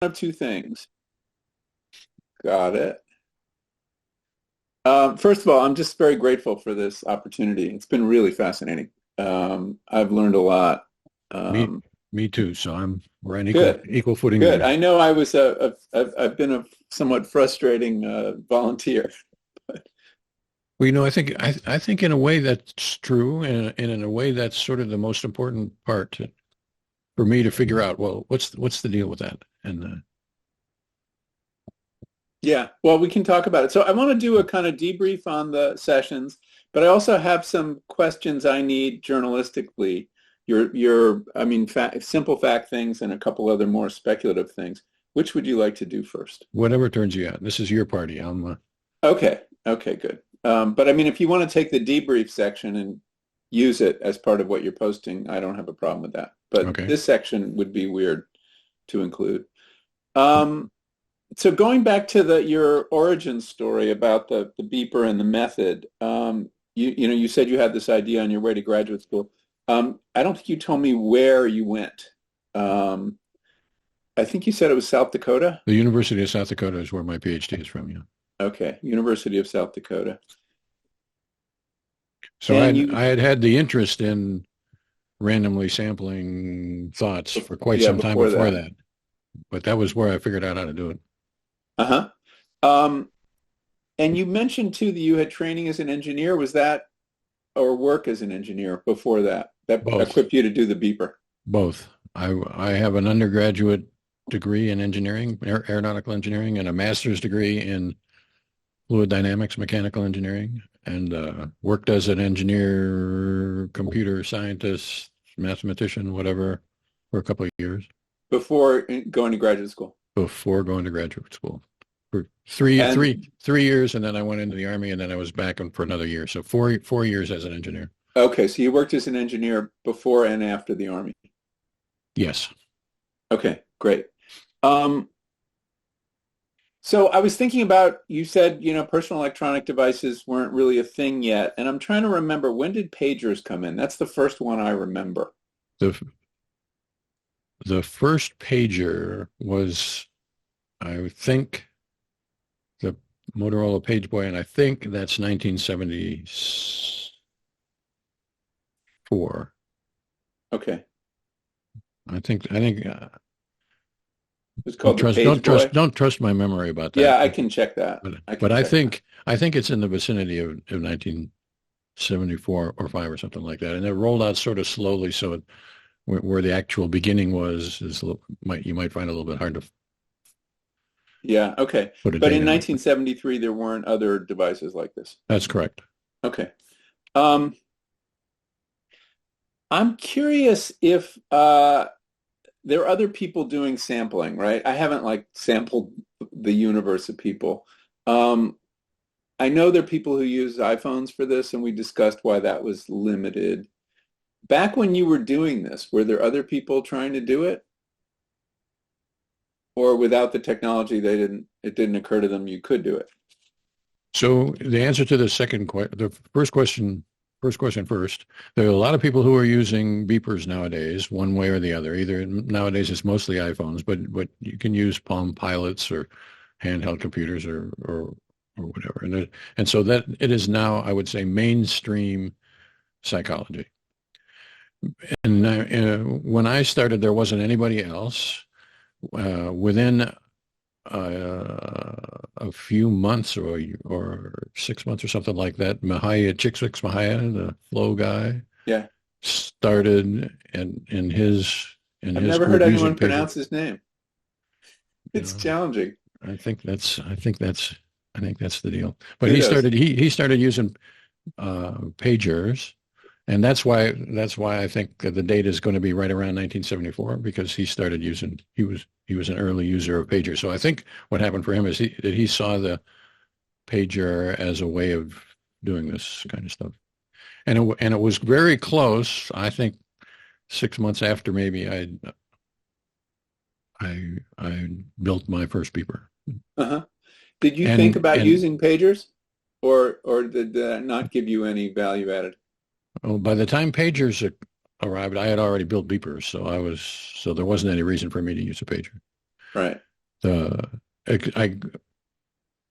Of two things. Got it. First of all, I'm just very grateful for this opportunity. It's been really fascinating. I've learned a lot. Me, Um, me too. So we're on equal good, equal footing good. there. I know I've been a somewhat frustrating volunteer. Well, I think in a way that's true, and in a way that's sort of the most important part for me to figure out. Well, what's the deal with that? And Yeah, well, we can talk about it. So I want to do a kind of debrief on the sessions, but I also have some questions I need journalistically. I mean, simple fact things and a couple other more speculative things. Which would you like to do first? whatever turns you out. This is your party. Okay, okay, good. But I mean, if you want to take the debrief section and use it as part of what you're posting, I don't have a problem with that. But Okay. this section would be weird to include. Um, So going back to your origin story about the beeper and the method, you said you had this idea on your way to graduate school. I don't think you told me where you went. Um, I think you said it was South Dakota. The University of South Dakota is where my PhD is from. Yeah. Okay, University of South Dakota. So And you, I had the interest in randomly sampling thoughts for quite yeah, some time before before that. that, but that was where I figured out how to do it. Uh-huh. Um, and you mentioned too that you had training as an engineer. Was that or work as an engineer before that? That Both. equipped you to do the beeper. Both. I have an undergraduate degree in engineering, aeronautical engineering, and a master's degree in fluid dynamics, mechanical engineering, and worked as an engineer, computer scientist, mathematician, whatever, for a couple of years Before going to graduate school. before going to graduate school. For And 3 years, and then I went into the Army, and then I was back for another year. So four years as an engineer. okay, so you worked as an engineer before and after the Army. Yes. Okay, great. Um, so I was thinking about, you said, personal electronic devices weren't really a thing yet, and I'm trying to remember, when did pagers come in? That's the first one I remember. The the first pager was, I think, the Motorola Pageboy, and I think that's 1974. Okay. I think It was called the Page Boy. don't trust my memory about that. Yeah, I can check that. But I but can check that. I think it's in the vicinity of 1974 or five or something like that. And it rolled out sort of slowly, so where the actual beginning was is you might find it a little bit hard to Yeah, okay. put a But date in on it. 1973, there weren't other devices like this. That's correct. Okay. Um, I'm curious if there are other people doing sampling, right? I haven't like sampled the universe of people. Um, I know there are people who use iPhones for this, and we discussed why that was limited. Back when you were doing this, were there other people trying to do it? Or without the technology, it didn't occur to them you could do it. So the answer to the first question first. There are a lot of people who are using beepers nowadays, one way or the other. Either nowadays it's mostly iPhones, but you can use Palm Pilots or handheld computers or whatever. And so that it is now, I would say, mainstream psychology. And when I started, there wasn't anybody else. Within a few months or 6 months or something like that, Mahaya, the flow guy, Yeah. started in I've his never heard group using anyone pager. pronounce his name. You It's know, challenging. I think that's the deal. But Kudos. he started using pagers, and that's why I think that the date is going to be right around 1974 because he was an early user of pagers. So I think what happened for him is he saw the pager as a way of doing this kind of stuff, and it was very close. I think 6 months after maybe I built my first beeper, Uh-huh. Did you think about and using pagers, or did that not give you any value added? well, by the time pagers arrived, I had already built beepers, so there wasn't any reason for me to use a pager. Right. The I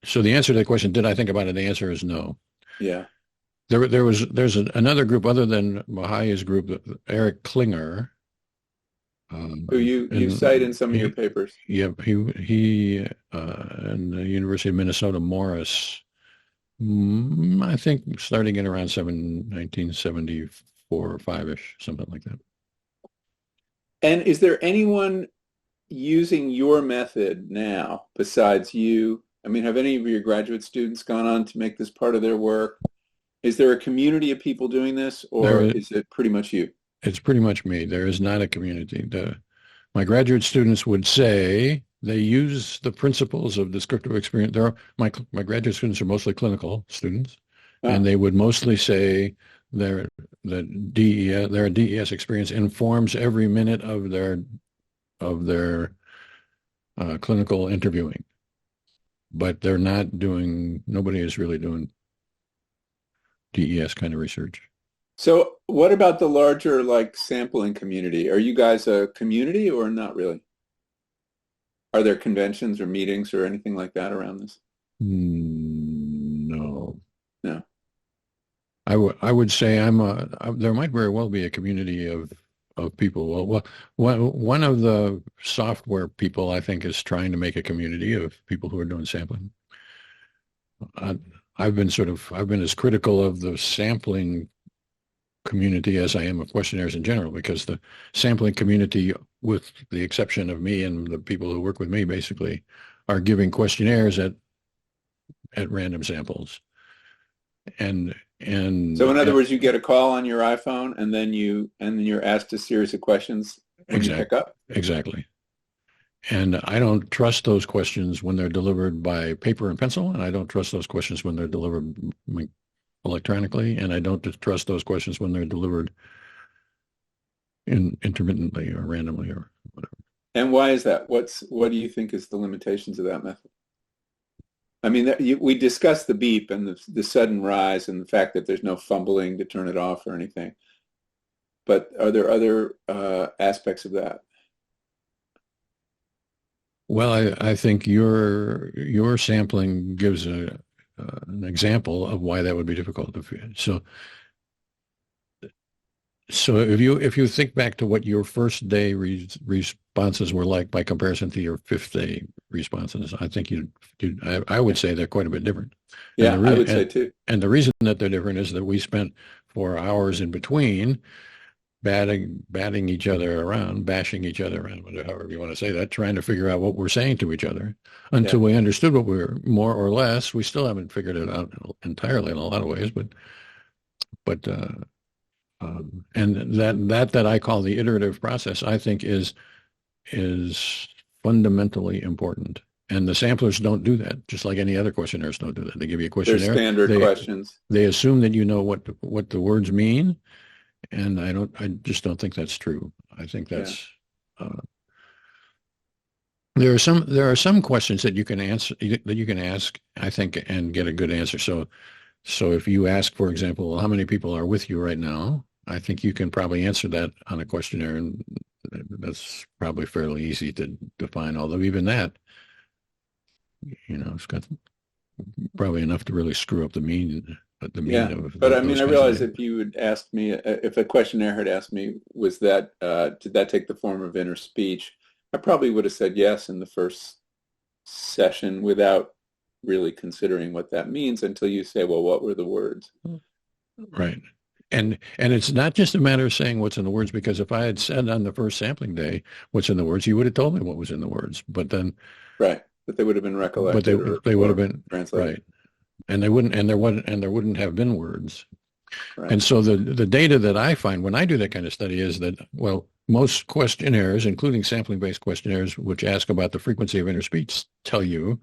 so the answer to the question, did I think about it? The answer is no. Yeah. There's another group other than Mahaya's group, Eric Klinger, Who you cite in and some of your papers. he in the University of Minnesota Morris, I think starting in around 1974 or 5-ish, something like that. And is there anyone using your method now besides you? I mean, have any of your graduate students gone on to make this part of their work? Is there a community of people doing this, or There, is it pretty much you? it's pretty much me. There is not a community. My graduate students would say they use the principles of descriptive experience. My graduate students are mostly clinical students, and Ah, they would mostly say their DES experience informs every minute of their clinical interviewing. But they're not doing. Nobody is really doing DES kind of research. so what about the larger like sampling community? Are you guys a community or not really? Are there conventions or meetings or anything like that around this? No. No. I would say there might very well be a community of people. One of the software people I think is trying to make a community of people who are doing sampling. I, I've been as critical of the sampling community as I am of questionnaires in general, because the sampling community, with the exception of me and the people who work with me, basically are giving questionnaires at random samples. And So in other words, you get a call on your iPhone and then you're asked a series of questions when you pick up. exactly. And I don't trust those questions when they're delivered by paper and pencil, and I don't trust those questions when they're delivered electronically, and I don't trust those questions when they're delivered intermittently or randomly or whatever. And why is that? What do you think is the limitations of that method? I mean, we discussed the beep and the sudden rise and the fact that there's no fumbling to turn it off or anything. But are there other aspects of that? Well, I think your sampling gives an example of why that would be difficult. So if you think back to what your first day responses were like by comparison to your fifth day responses, I think I would say they're quite a bit different. And Yeah, I would say too. and the reason that they're different is that we spent 4 hours in between batting each other around, bashing each other around, however you want to say that, trying to figure out what we're saying to each other Yeah. until we understood what we were, more or less. We still haven't figured it out entirely in a lot of ways, but and that I call the iterative process, I think is fundamentally important. And the samplers don't do that, just like any other questionnaires don't do that. They give you a They're questionnaire. standard questions. They assume that you know what the words mean, and I just don't think that's true. I think Yeah. that's there are some questions that you can ask, I think, and get a good answer. So if you ask, for example, how many people are with you right now, I think you can probably answer that on a questionnaire, and that's probably fairly easy to define. Although even that, it's got probably enough to really screw up the mean Yeah. of But I mean, those I kinds of realize data. if you had asked me, if a questionnaire had asked me, was that, did that take the form of inner speech? I probably would have said yes in the first session without really considering what that means until you say, well, what were the words? Right. And it's not just a matter of saying what's in the words, because if I had said on the first sampling day what's in the words, you would have told me what was in the words. Right. That they would have been But recollected they would have or been translated. right. And there wouldn't have been words. Right. And so the data that I find when I do that kind of study is that, well, most questionnaires, including sampling-based questionnaires, which ask about the frequency of interspeech, tell you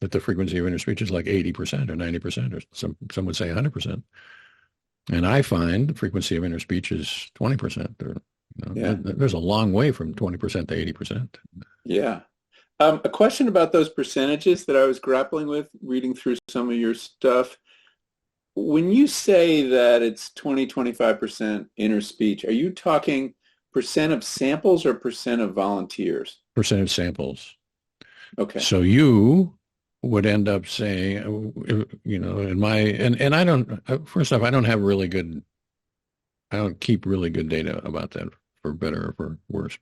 that the frequency of interspeech is like 80% or 90%, or some would say 100%. And I find the frequency of interspeech is 20%. Or, Yeah. there's a long way from 20% to 80%. Yeah. A question about those percentages that I was grappling with reading through some of your stuff. When you say that it's 25% inner speech, are you talking percent of samples or percent of volunteers? Percentage samples. Okay. So you would end up saying, in my, and I don't, first off, I don't keep really good data about that, for better or for worse,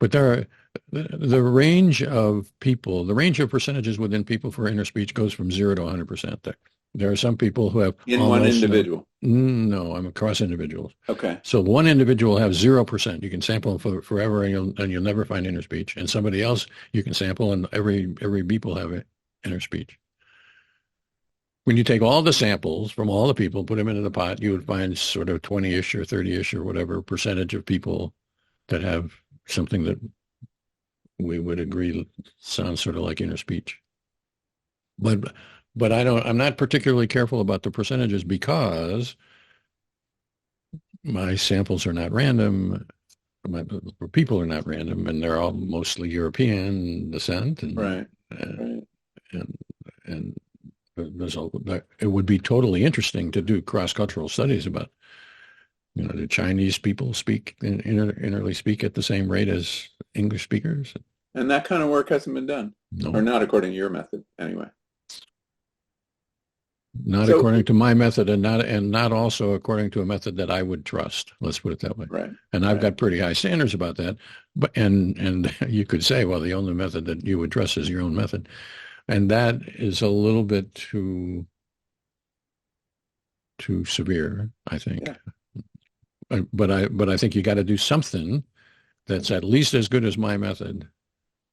but there are the range of people, the range of percentages within people for inner speech goes from 0 to 100% there. There are some people who have In one almost no, individual. no, I'm across individuals. Okay. So one individual will have 0%. You can sample them forever and you'll never find inner speech. And somebody else you can sample and every beep will have inner speech. When you take all the samples from all the people, put them into the pot, you would find sort of 20-ish or 30-ish or whatever percentage of people that have something that we would agree sounds sort of like inner speech. But I'm not particularly careful about the percentages because my samples are not random. My people are not random, and they're all mostly European descent, Right. uh, Right. and it would be totally interesting to do cross-cultural studies about, do Chinese people speak interly speak at the same rate as English speakers? And that kind of work hasn't been done, or No, not according to your method, anyway. not So, according to my method, and not also according to a method that I would trust. Let's put it that way. right. And I've Right. got pretty high standards about that. But and you could say, well, the only method that you would trust is your own method, and that is a little bit too severe, I think. Yeah. But I think you got to do something that's at least as good as my method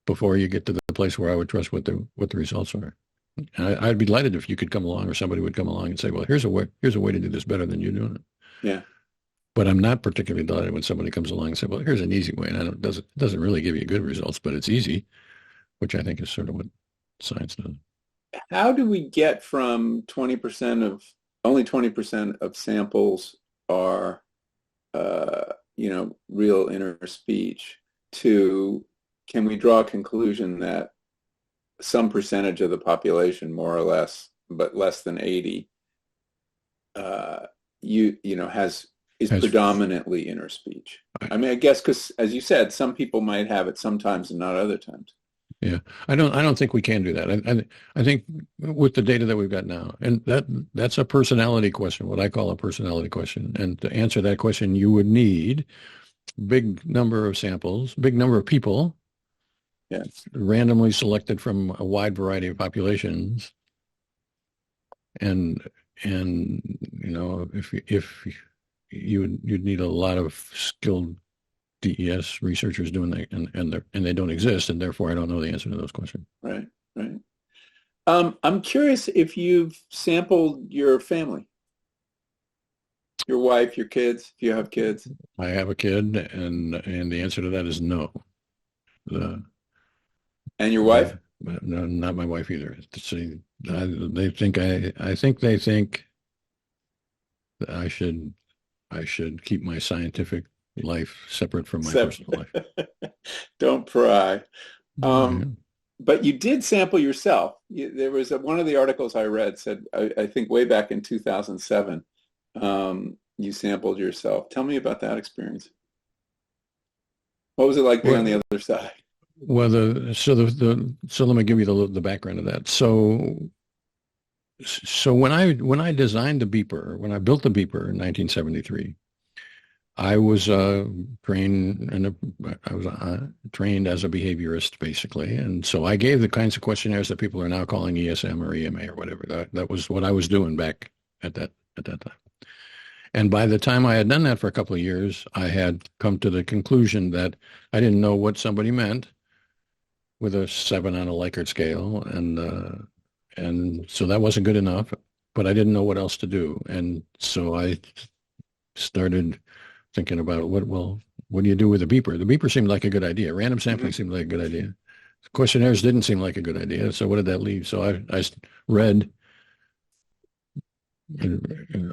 before you get to the place where I would trust what the results are. And I'd be delighted if you could come along, or somebody would come along and say, well, here's a way to do this better than you're doing it. Yeah. But I'm not particularly delighted when somebody comes along and says, well, here's an easy way. And it doesn't really give you good results, but it's easy, which I think is sort of what science does. How do we get from 20% of only 20% of samples are, real inner speech to, can we draw a conclusion that some percentage of the population, more or less, but less than 80, is As predominantly inner speech? I mean, I guess because, as you said, some people might have it sometimes and not other times. Yeah, I don't think we can do that. I think with the data that we've got now, and that's a personality question, what I call a personality question. And to answer that question, you would need big number of samples, big number of people, Yeah. randomly selected from a wide variety of populations, and if you'd need a lot of skilled DES researchers doing that, and they don't exist, and therefore I don't know the answer to those questions. Right. Right. I'm curious if you've sampled your family, your wife, your kids, if you have kids. I have a kid, and the answer to that is no. And your wife? No, not my wife either. See, they think I think they think that I should keep my scientific life separate from my Seven. personal life. Don't pry. Yeah. But you did sample yourself. There was one of the articles I read said, I think way back in 2007, you sampled yourself. Tell me about that experience. What was it like being on the other side? Well, so let me give you the background of that. So when I designed the beeper, when I built the beeper in 1973, I was trained trained as a behaviorist basically, and so I gave the kinds of questionnaires that people are now calling ESM or EMA or whatever. That was what I was doing back at that time. And by the time I had done that for a couple of years, I had come to the conclusion that I didn't know what somebody meant with a 7 on a Likert scale, and so that wasn't good enough. But I didn't know what else to do, and so I started thinking about what do you do with a beeper? The beeper seemed like a good idea. Random sampling seemed like a good idea. Questionnaires didn't seem like a good idea. So what did that leave? So I read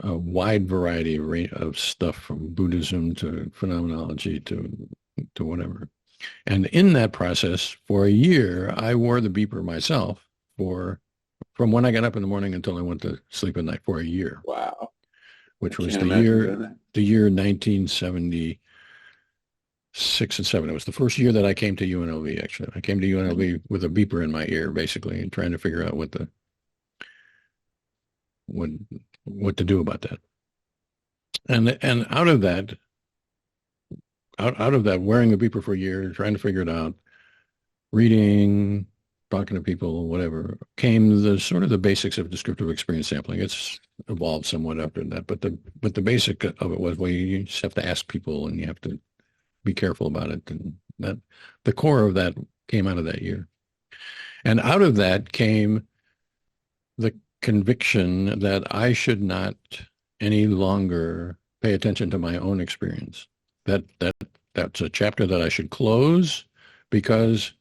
a wide variety of stuff, from Buddhism to phenomenology to whatever. And in that process, for a year, I wore the beeper myself from when I got up in the morning until I went to sleep at night, for a year. Wow. Which I was can't the imagine doing that. year 1977, 6 and 7. It was the first year that I came to UNLV, actually. I came to UNLV with a beeper in my ear, basically, and trying to figure out what what to do about that. And out of that, wearing the beeper for a year, trying to figure it out, reading, talking to people, whatever, came the sort of the basics of descriptive experience sampling. It's evolved somewhat after that, but the basic of it was, well, you just have to ask people and you have to be careful about it, and that the core of that came out of that year. And out of that came the conviction that I should not any longer pay attention to my own experience. That's a chapter that I should close because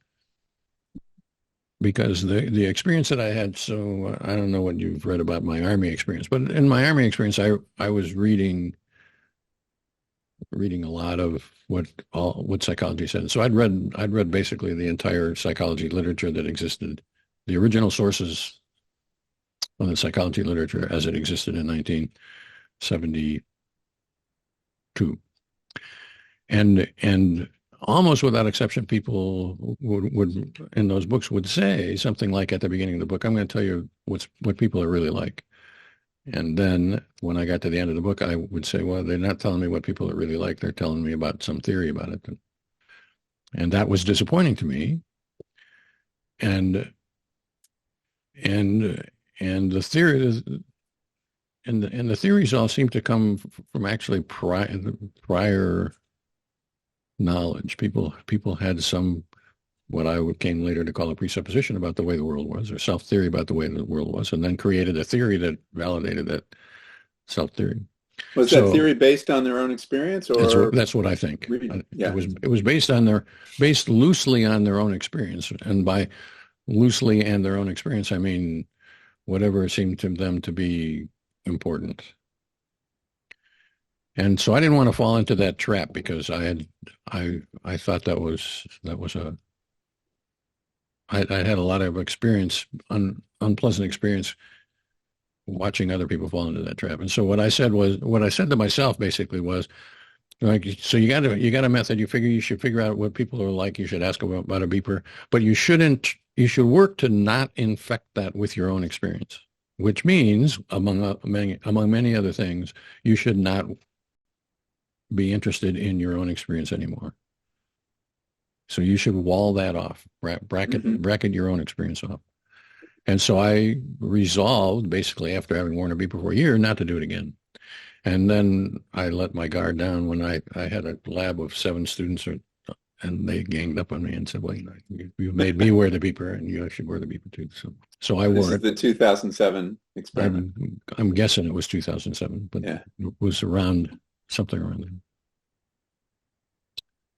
the experience that I had. So I don't know what you've read about my Army experience, but in my Army experience, I was reading a lot of what psychology said. So I'd read basically the entire psychology literature that existed, the original sources of the psychology literature as it existed in 1972. And almost without exception, people would in those books would say something like at the beginning of the book, I'm going to tell you what people are really like. And then when I got to the end of the book, I would say, well, they're not telling me what people are really like. They're telling me about some theory about it. And that was disappointing to me. And the theory and the theories all seem to come from actually prior knowledge. People had some what I came later to call a presupposition about the way the world was, or self-theory about the way the world was, and then created a theory that validated that self-theory. Was that theory based on their own experience, or that's what I think. Yeah. It was based loosely on their own experience, and by loosely and their own experience, I mean whatever seemed to them to be important. And so I didn't want to fall into that trap because I thought that was I had a lot of experience, unpleasant experience watching other people fall into that trap. And so what I said to myself basically was, like, so you got a method. You should figure out what people are like. You should ask about a beeper, but you should work to not infect that with your own experience, which means among many other things, you should not be interested in your own experience anymore. So you should wall that off, bracket your own experience off. And so I resolved, basically, after having worn a beeper for a year, not to do it again. And then I let my guard down when I had a lab of 7 students, and they ganged up on me and said, well, you made me wear the beeper, and you should wear the beeper too. So I wore it. This is the 2007 experiment. I'm guessing it was 2007, but yeah. It was something around there.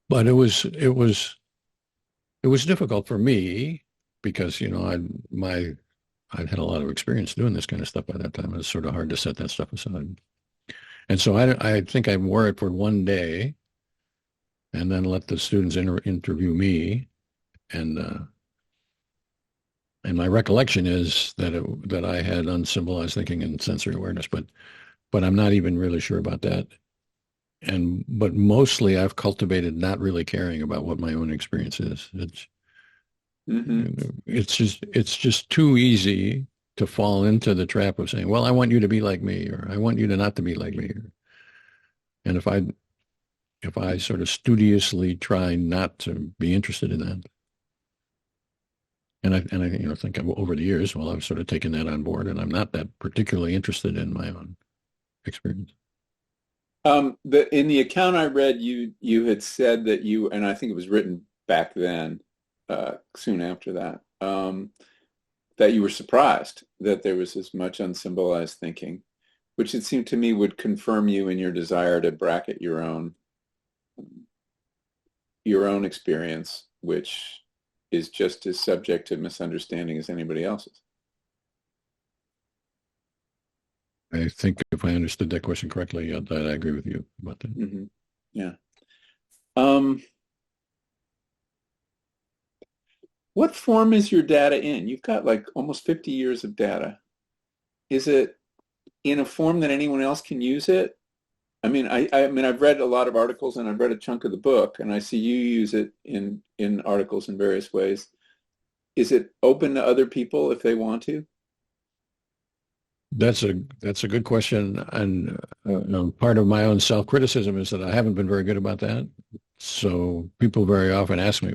But it was difficult for me because, I'd had a lot of experience doing this kind of stuff by that time. It was sort of hard to set that stuff aside. And so I think I wore it for one day and then let the students interview me. And my recollection is that I had unsymbolized thinking and sensory awareness, but I'm not even really sure about that. But mostly I've cultivated not really caring about what my own experience is. It's just too easy to fall into the trap of saying, well, I want you to be like me, or I want you to not to be like me. And if I sort of studiously try not to be interested in that, and I think over the years, well, I've sort of taken that on board, and I'm not that particularly interested in my own experience. In the account I read, you had said that and I think it was written back then, soon after that, that you were surprised that there was as much unsymbolized thinking, which it seemed to me would confirm you in your desire to bracket your own experience, which is just as subject to misunderstanding as anybody else's. I think if I understood that question correctly, I agree with you about that. Mm-hmm. Yeah. What form is your data in? You've got like almost 50 years of data. Is it in a form that anyone else can use it? I mean, I've read a lot of articles and I've read a chunk of the book, and I see you use it in articles in various ways. Is it open to other people if they want to? That's a good question, and part of my own self-criticism is that I haven't been very good about that. So people very often ask me,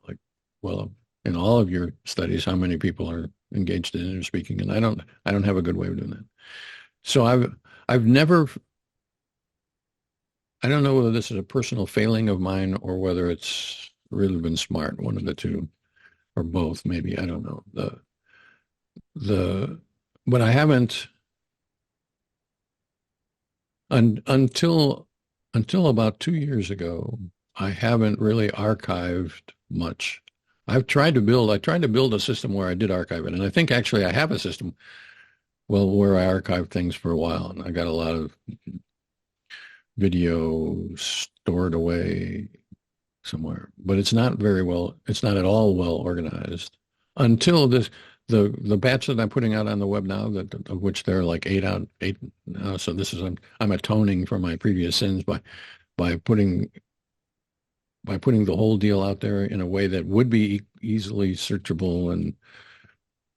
like, well, in all of your studies, how many people are engaged in it or speaking? And I don't have a good way of doing that. So I've never, I don't know whether this is a personal failing of mine or whether it's really been smart, one of the two, or both, maybe. I don't know. The, but I haven't until about 2 years ago, I haven't really archived much. I tried to build a system where I did archive it. And I think actually I have a system, well, where I archive things for a while. And I got a lot of video stored away somewhere, but it's not at all well organized until the batch that I'm putting out on the web now, of which there are like eight now. So I'm atoning for my previous sins by putting the whole deal out there in a way that would be easily searchable and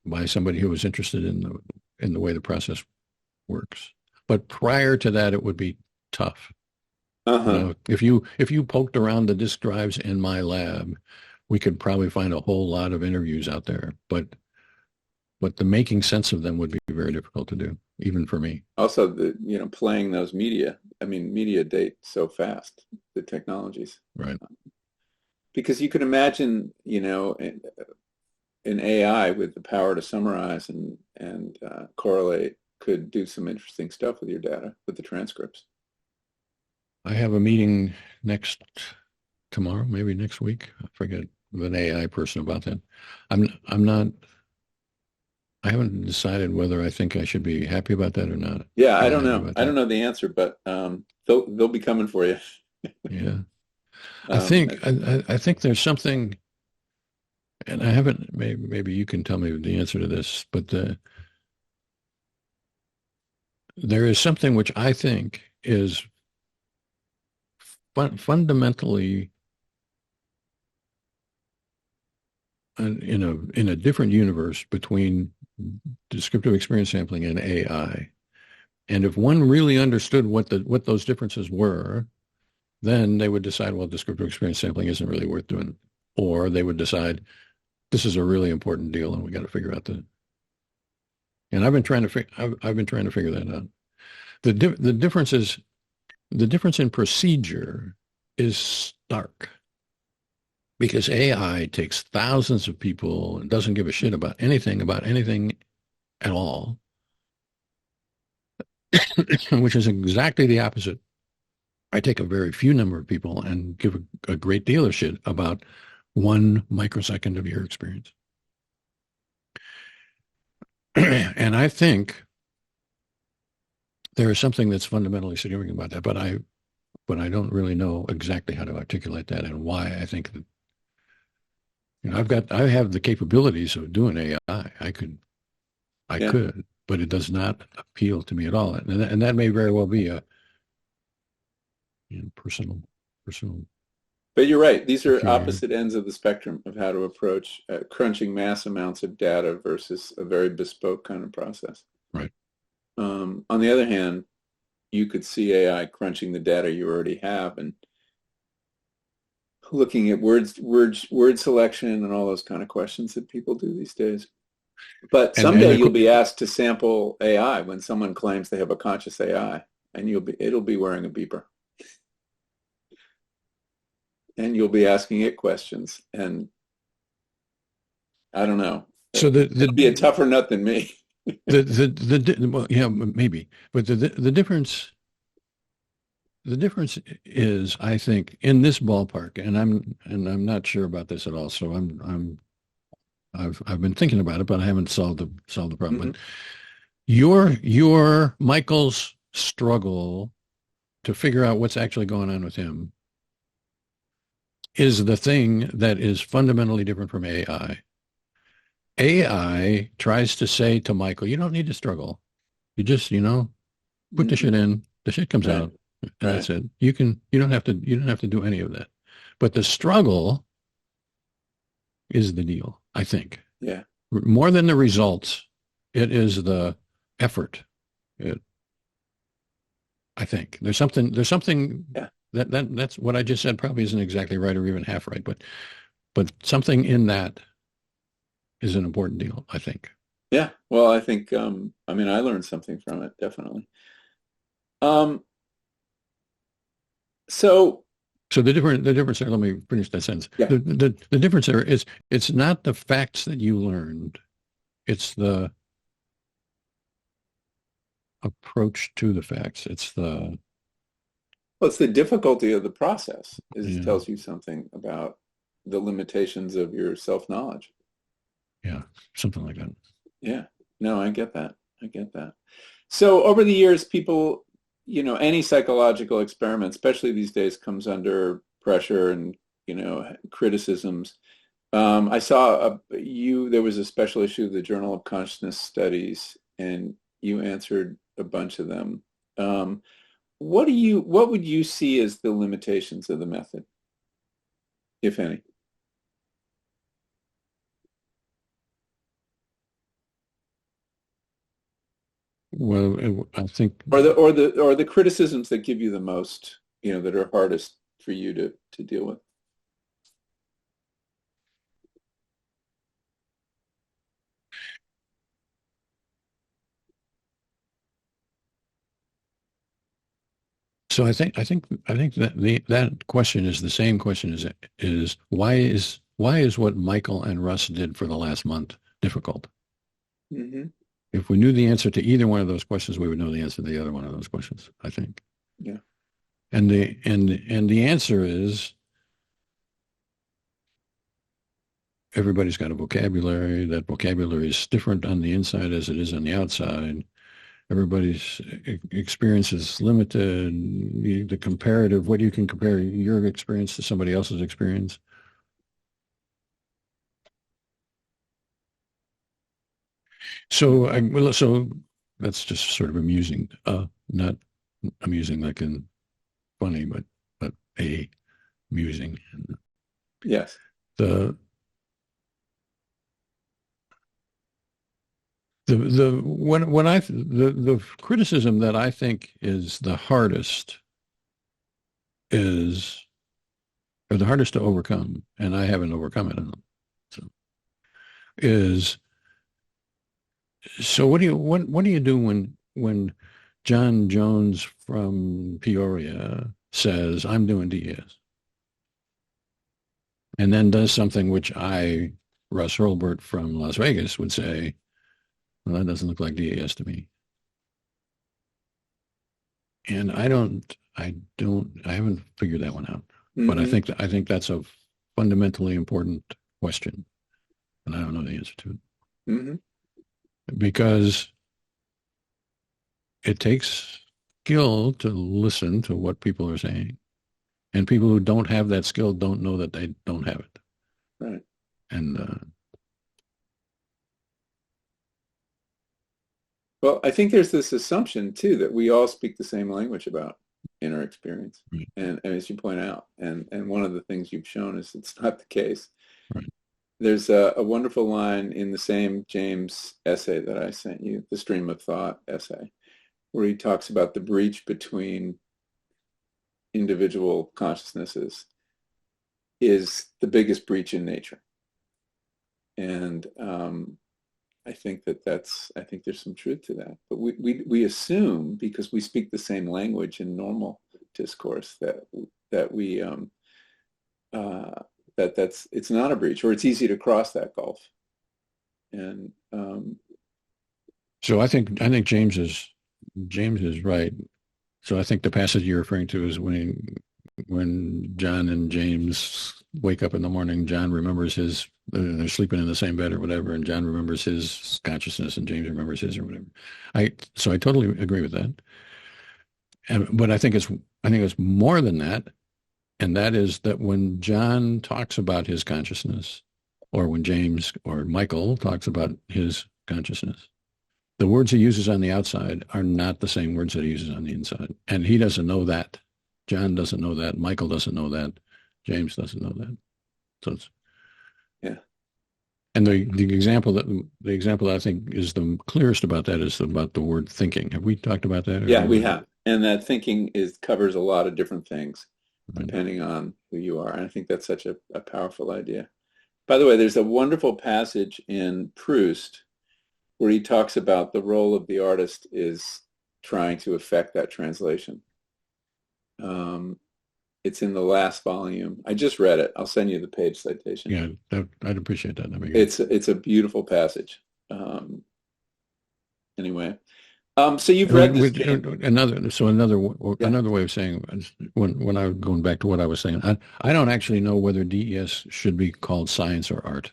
by somebody who was interested in the way the process works. But prior to that, it would be tough. Uh-huh. If you poked around the disk drives in my lab, we could probably find a whole lot of interviews out there. But the making sense of them would be very difficult to do, even for me. Also, playing those media. I mean, media date so fast, the technologies. Right. Because you can imagine, an AI with the power to summarize and correlate could do some interesting stuff with your data, with the transcripts. I have a meeting tomorrow, maybe next week. I forget, with an AI person about that. I'm not. I haven't decided whether I think I should be happy about that or not. Yeah, I Feel don't happy know. about I don't that. know the answer, but they'll be coming for you. Yeah, Um, I think there's something, and I haven't. Maybe you can tell me the answer to this, but there is something which I think is fundamentally in a different universe between descriptive experience sampling and AI. And if one really understood what those differences were, then they would decide, well, descriptive experience sampling isn't really worth doing, or they would decide this is a really important deal and we got to figure out the. And I've been trying to figure that out. The difference in procedure is stark because AI takes thousands of people and doesn't give a shit about anything at all, which is exactly the opposite. I take a very few number of people and give a great deal of shit about 1 microsecond of your experience. And I think there is something that's fundamentally significant about that, but I don't really know exactly how to articulate that and why I think that I have the capabilities of doing AI. I yeah, could, but it does not appeal to me at all. And that may very well be a personal but you're right. These are peculiar. opposite ends of the spectrum of how to approach crunching mass amounts of data versus a very bespoke kind of process. Right. On the other hand, you could see AI crunching the data you already have and looking at word selection and all those kind of questions that people do these days. But And someday of you'll course, be asked to sample AI when someone claims they have a conscious AI, and it'll be wearing a beeper, and you'll be asking it questions. And I don't know, so it'll be a tougher nut than me. well, yeah, maybe, but the difference is, I think, in this ballpark, and I'm not sure about this at all. So I've been thinking about it, but I haven't solved the problem. Mhm. But your Michael's struggle to figure out what's actually going on with him is the thing that is fundamentally different from AI. AI tries to say to Michael, you don't need to struggle. You just, put the Mhm. shit in, the shit comes Right. out. and Right. that's it. You don't have to do any of that. But the struggle is the deal, I think. Yeah. More than the results, it is the effort. It, I think there's something Yeah. that's what I just said probably isn't exactly right or even half right, but something in that is an important deal, I think. Yeah. Well, I think, I mean, I learned something from it, definitely. Um, so So the difference there, let me finish that sentence. yeah. The difference there is it's not the facts that you learned, it's the approach to the facts. It's the Well, it's the difficulty of the process is it yeah, tells you something about the limitations of your self-knowledge. yeah, something like that. Yeah. No, I get that. I get that. So over the years, people, any psychological experiment, especially these days, comes under pressure and, criticisms. I saw there was a special issue of the Journal of Consciousness Studies, and you answered a bunch of them. Um, what would you see as the limitations of the method, if any? Well, I think Or the criticisms that give you the most, that are hardest for you to deal with? so. I think that that question is the same question as is why is what Michael and Russ did for the last month difficult? Hmm. If we knew the answer to either one of those questions, we would know the answer to the other one of those questions, I think. Yeah. And the answer is everybody's got a vocabulary. That vocabulary is different on the inside as it is on the outside. Everybody's experience is limited. The comparative, what you can compare your experience to somebody else's experience. So that's just sort of amusing. Not amusing like in funny, but a amusing. Yes. The the criticism that I think is the hardest is or the hardest to overcome, and I haven't overcome it. So, is so what do you do when John Jones from Peoria says I'm doing DES and then does something which Russ Hurlburt from Las Vegas would say, well, that doesn't look like DES to me. And I haven't figured that one out. But I Hmm. think I think that's a fundamentally important question, and I don't know the answer to Hmm. it because it takes skill to listen to what people are saying, and people who don't have that skill don't know that they don't have it. Right. And Well, I think there's this assumption too that we all speak the same language about inner experience. right, And as you point out, and one of the things you've shown is it's not the case. right. There's a wonderful line in the same James essay that I sent you, the Stream of Thought essay, where he talks about the breach between individual consciousnesses is the biggest breach in nature. And I think there's some truth to that. But we assume because we speak the same language in normal discourse that we that's it's not a breach or it's easy to cross that gulf. And So I think James is right. So I think the passage you're referring to is when John and James wake up in the morning, John remembers they're sleeping in the same bed or whatever, and John remembers his consciousness and James remembers his or whatever. So I totally agree with that. But I think it's more than that, and that is that when John talks about his consciousness, or when James or Michael talks about his consciousness, the words he uses on the outside are not the same words that he uses on the inside. And he doesn't know that. John doesn't know that. Michael doesn't know that. James doesn't know that. So it's, Yeah. and the example that I think is the clearest about that is about the word thinking. Have we talked about that? Yeah, we have. And that thinking covers a lot of different things Right. depending on who you are. And I think that's such a powerful idea. By the way, there's a wonderful passage in Proust where he talks about the role of the artist is trying to affect that translation. It's in the last volume. I just read it. I'll send you the page citation. Yeah, I'd appreciate that. That'd be good. It's a beautiful passage. Anyway, so you've read this. Another way of saying when I was going back to what I was saying, I don't actually know whether DES should be called science or art.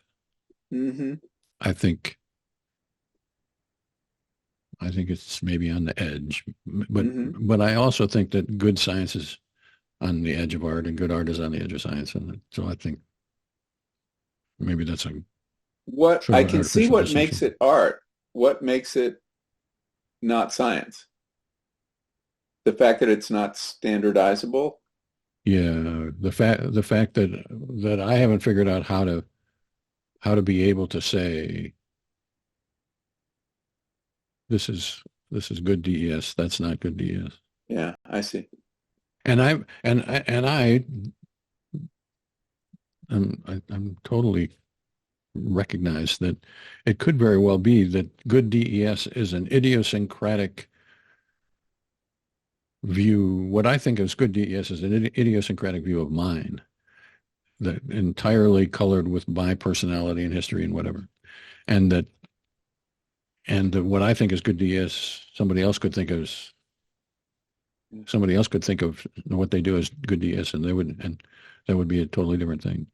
Mm-hmm. I think it's maybe on the edge, but I also think that good science is on the edge of art and good art is on the edge of science, and so I think maybe that's what I can see what makes it art. What makes it not science? The fact that it's not standardizable. Yeah, the fact that I haven't figured out how to be able to say this is good DES, that's not good DES. Yeah, I see. And I'm totally recognize that it could very well be that good DES is an idiosyncratic view. What I think is good DES is an idiosyncratic view of mine, that entirely colored with my personality and history and whatever, and that what I think is good DES, somebody else could think of what they do as good DES, and that would be a totally different thing.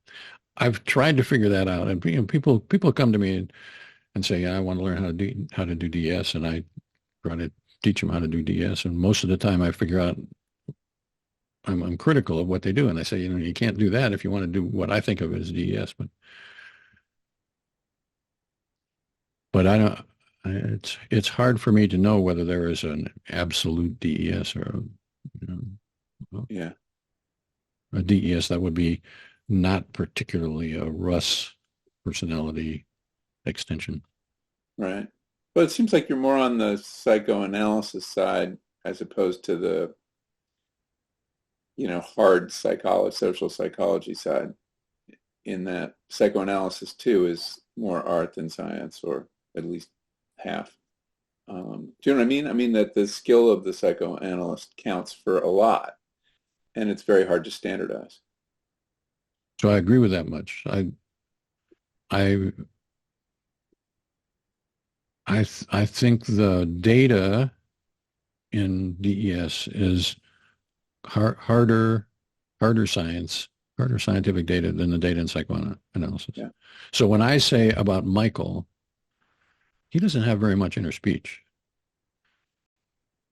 I've tried to figure that out, and people come to me and say, "Yeah, I want to learn how to do DS," and I try to teach them how to do DS, and most of the time I figure out I'm critical of what they do, and I say, you can't do that if you want to do what I think of as DES, but I don't. It's hard for me to know whether there is an absolute DES or a DES that would be not particularly a Russ personality extension. Right. Well, it seems like you're more on the psychoanalysis side as opposed to the, hard psychology, social psychology side, in that psychoanalysis too is more art than science, or at least half. Do you know what I mean? I mean that the skill of the psychoanalyst counts for a lot, and it's very hard to standardize. So I agree with that much. I think the data in DES is harder scientific data than the data in psychoanalysis. Yeah. So when I say about Michael, he doesn't have very much inner speech.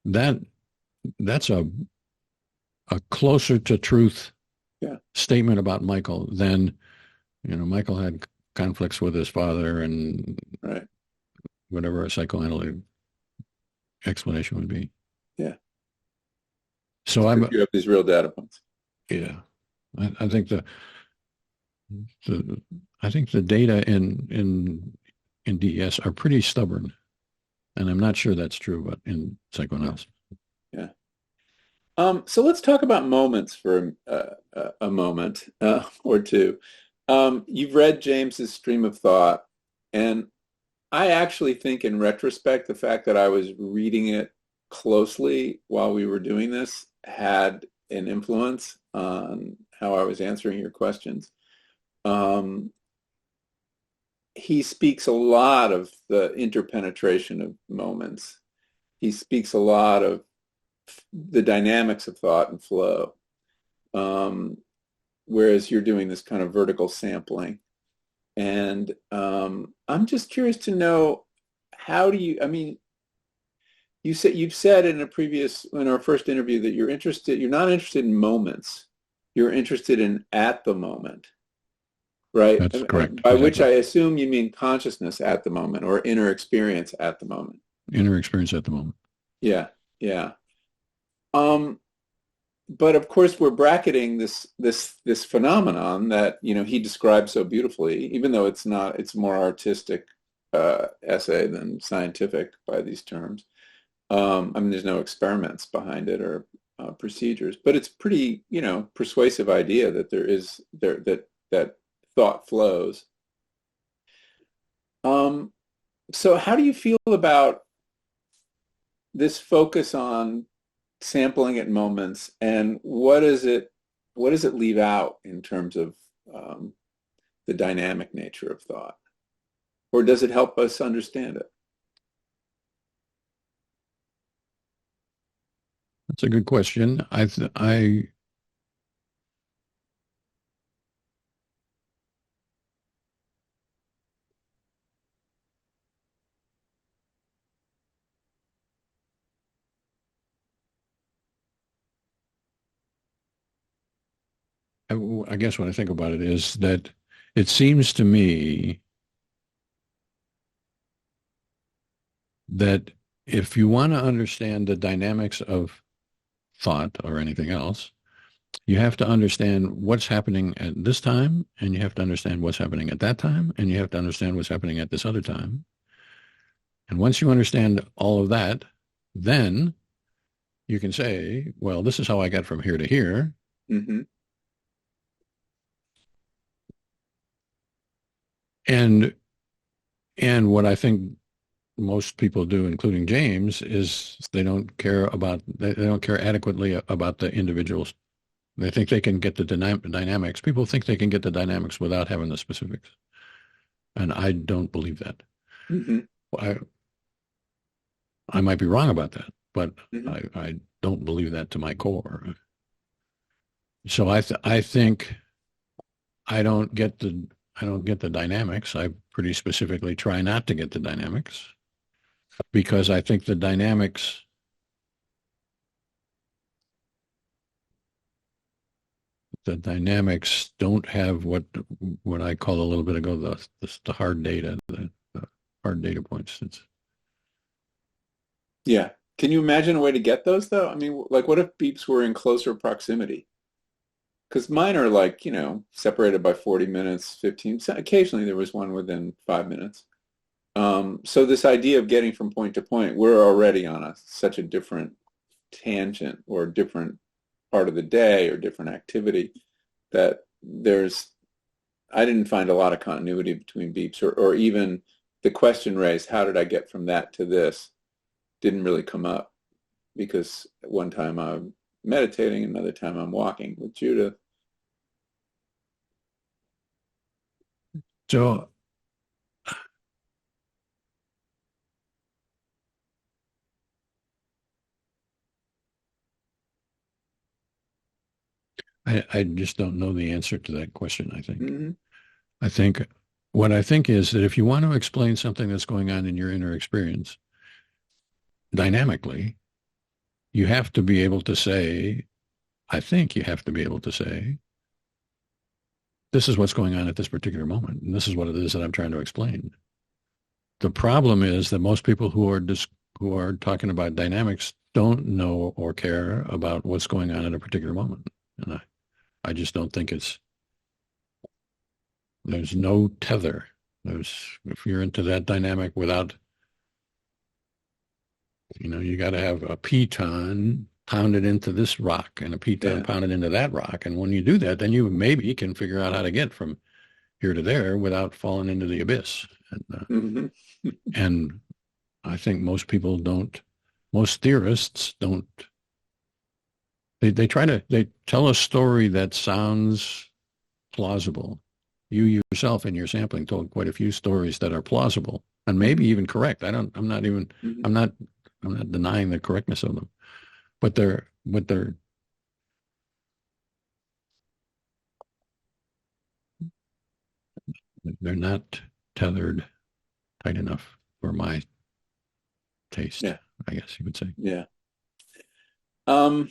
That's a closer to truth statement about Michael than, Michael had conflicts with his father and whatever a psychoanalytic explanation would be. Yeah. So you have these real data points. Yeah. I think the data in DES are pretty stubborn, and I'm not sure that's true, but in psychoanalysis. Yeah. So let's talk about moments for a moment or two. You've read James's Stream of Thought, and I actually think in retrospect, the fact that I was reading it closely while we were doing this had an influence on how I was answering your questions. He speaks a lot of the interpenetration of moments. He speaks a lot of the dynamics of thought and flow, whereas you're doing this kind of vertical sampling. And I'm just curious to know, you've said in our first interview that you're not interested in moments, you're interested in at the moment, right? That's correct. By which I assume you mean consciousness at the moment or inner experience at the moment. inner experience at the moment. Yeah, yeah. Um, but of course, we're bracketing this phenomenon that he describes so beautifully, even though it's not. It's more artistic essay than scientific by these terms. I mean, there's no experiments behind it or procedures, but it's pretty, persuasive idea that that thought flows. Um, so how do you feel about this focus on sampling at moments, and what does it leave out in terms of um, the dynamic nature of thought, or does it help us understand it? That's a good question. I guess when I think about it is that it seems to me that if you want to understand the dynamics of thought or anything else, you have to understand what's happening at this time, and you have to understand what's happening at that time, and you have to understand what's happening at this other time. And once you understand all of that, then you can say, well, this is how I got from here to here. Hmm. And what I think most people do, including James, is they don't care adequately about the individuals. They think they can get the dynamics. People think they can get the dynamics without having the specifics, and I don't believe that. Hmm. I I might be wrong about that, but Hmm. I don't believe that to my core. So I think I don't get the I don't get the dynamics. I pretty specifically try not to get the dynamics because I think the dynamics don't have what I called a little bit ago the hard data, the hard data points. Yeah. Can you imagine a way to get those though? I mean, like what if beeps were in closer proximity? Because mine are like, separated by 40 minutes, 15. Occasionally there was one within 5 minutes. So this idea of getting from point to point, we're already on such a different tangent or different part of the day or different activity that I didn't find a lot of continuity between beeps or even the question raised, how did I get from that to this, didn't really come up because one time I'm meditating, another time I'm walking with Judith. So I just don't know the answer to that question, I think. Hmm. I think what I think is that if you want to explain something that's going on in your inner experience dynamically, you have to be able to say, I think you have to be able to say, this is what's going on at this particular moment, and this is what it is that I'm trying to explain. The problem is that most people who are talking about dynamics don't know or care about what's going on at a particular moment. And I just don't think there's no tether. If you're into that dynamic without, you got to have a piton pounded into this rock and a piton Yeah. pounded into that rock. And when you do that, then you maybe can figure out how to get from here to there without falling into the abyss. Hmm. And I think most theorists don't, they tell a story that sounds plausible. You yourself in your sampling told quite a few stories that are plausible and maybe Hmm. even correct. I'm not even, Hmm. I'm not, I'm not denying the correctness of them, but they're not tethered tight enough for my taste, Yeah. I guess you would say. Yeah. Um,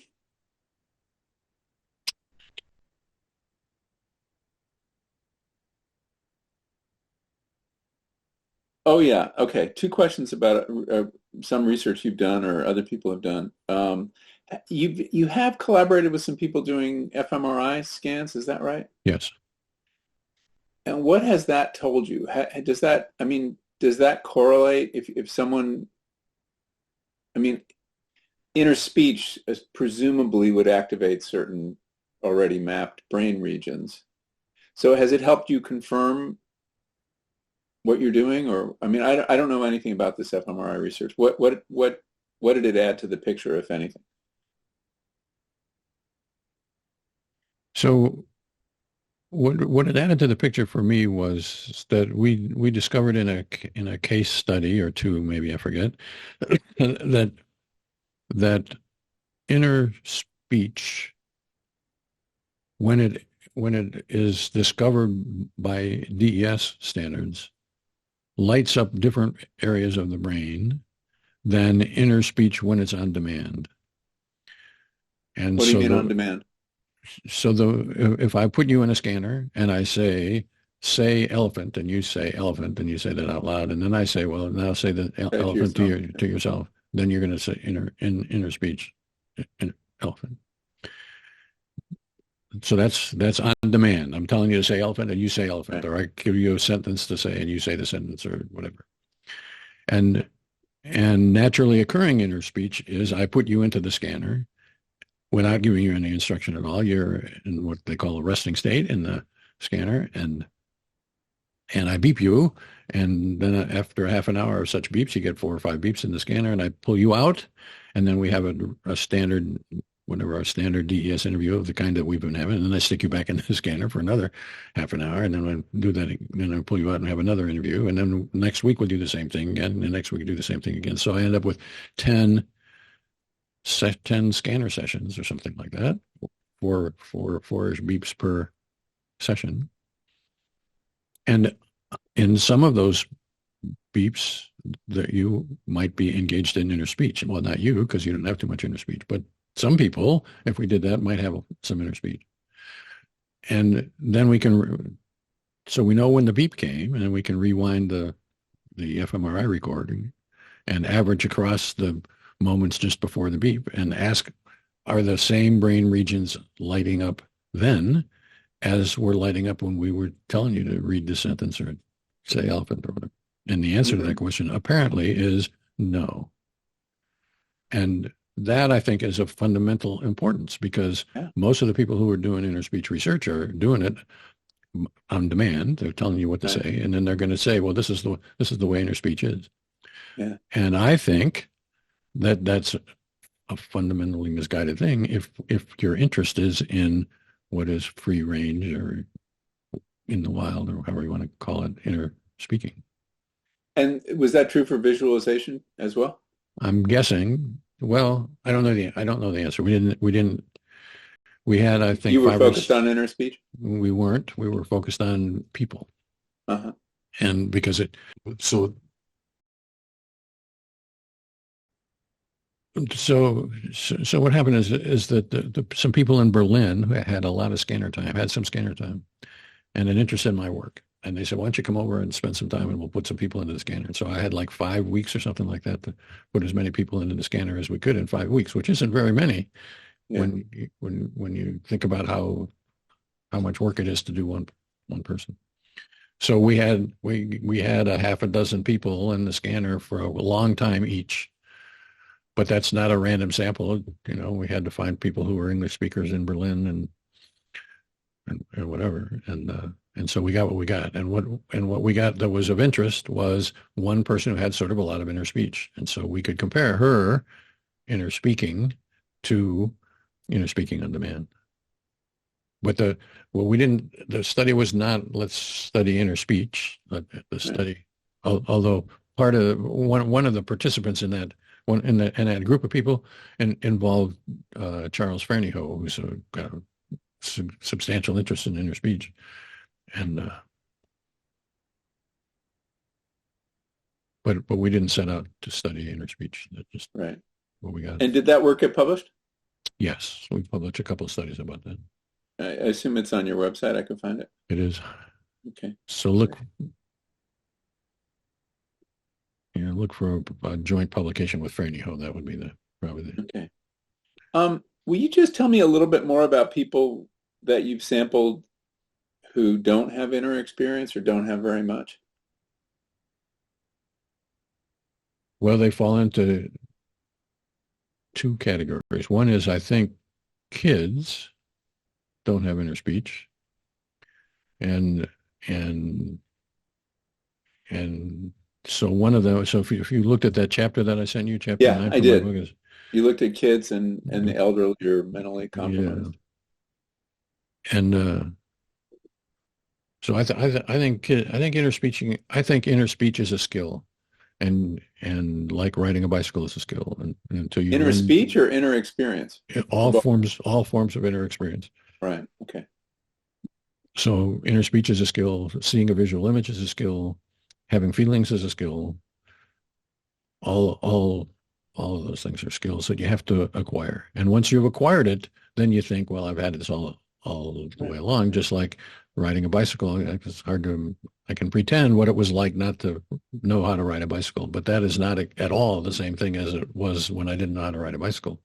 oh yeah. Okay. Two questions about it some research you've done or other people have done. You have collaborated with some people doing fMRI scans, is that right? Yes. And what has that told you? Does that, I mean, does that correlate if someone, I mean, inner speech presumably would activate certain already mapped brain regions. So has it helped you confirm what you're doing? Or, I mean, I don't know anything about this fMRI research. What did it add to the picture, if anything? So what it added to the picture for me was that we discovered in a case study or two, maybe I forget, that that inner speech, when it is discovered by DES standards, lights up different areas of the brain than inner speech when it's on demand. And What do you so mean on demand? if I put you in a scanner and I say elephant, and you say elephant, and you say that out loud, and then I say, well, now say the Say it to elephant yourself. to yourself, then you're going to say inner speech, elephant. So that's on demand. I'm telling you to say elephant, and you say elephant, Right. or I give you a sentence to say, and you say the sentence or whatever. And naturally occurring inner speech is I put you into the scanner without giving you any instruction at all. You're in what they call a resting state in the scanner, and I beep you, and then after half an hour of such beeps, you get 4 or 5 beeps in the scanner, and I pull you out, and then we have a standard, whatever our standard DES interview of the kind that we've been having, and then I stick you back in the scanner for another half an hour, and then I do that, then I pull you out and have another interview, and then next week we'll do the same thing again, and the next week we'll do the same thing again. So I end up with 10 scanner sessions or something like that, four-ish beeps per session. And in some of those beeps that you might be engaged in inner speech. Well, not you, because you don't have too much inner speech, but some people, if we did that, might have some inner speech. And then we can, so we know when the beep came, and then we can rewind the fMRI recording and average across the moments just before the beep and ask, are the same brain regions lighting up then as were lighting up when we were telling you to read the sentence or say elephant or whatever? And the answer to that question apparently is no. And that I think is of fundamental importance, because most of the people who are doing inner speech research are doing it on demand. They're telling you what to say, and then they're going to say, well, this is the way inner speech is. Yeah. And I think that that's a fundamentally misguided thing if your interest is in what is free range or in the wild, or however you want to call it, inner speaking. And was that true for visualization as well? I'm guessing. Well, I don't know the answer. We had, I think, You were focused on inner speech? We weren't. We were focused on people. Uh-huh. And because so what happened is that some people in Berlin who had a lot of scanner time, had some scanner time, and an interest in my work. And they said, why don't you come over and spend some time, and we'll put some people into the scanner. And so I had like 5 weeks or something like that to put as many people into the scanner as we could in 5 weeks, which isn't very many when you think about how much work it is to do one person. So we had a half a dozen people in the scanner for a long time each. But that's not a random sample. You know, we had to find people who were English speakers in Berlin and whatever. And so we got what we got. And what we got that was of interest was one person who had sort of a lot of inner speech. And so we could compare her inner speaking to inner speaking on demand. But the study was not, let's study inner speech. The study, although part of one of the participants in that that group of people involved Charles Fernyhough, who's got a substantial interest in inner speech, and but we didn't set out to study inner speech. That's just what we got. And did that work get published? Yes, we published a couple of studies about that. I assume it's on your website. I can find it. It is. Okay. So look look for a joint publication with Frayney. That would be the probably the. Okay. Will you just tell me a little bit more about people that you've sampled who don't have inner experience or don't have very much? Well, they fall into two categories. One is, I think, kids don't have inner speech, and and and so one of them. So if you looked at that chapter that I sent you, chapter Yeah, 9 I from my did. book is You looked at kids and the elderly or mentally yeah, compromised. and so I think inner speech is a skill, and like riding a bicycle is a skill, and until you Inner learn speech or inner experience? Or both? all forms of inner experience. Right. Okay. So inner speech is a skill, seeing a visual image is a skill, having feelings is a skill. All all of those things are skills that you have to acquire. And once you've acquired it, then you think, well, I've had this all the Right. way along, just like riding a bicycle. It's hard to I can pretend what it was like not to know how to ride a bicycle, but that is not at all the same thing as it was when I didn't know how to ride a bicycle.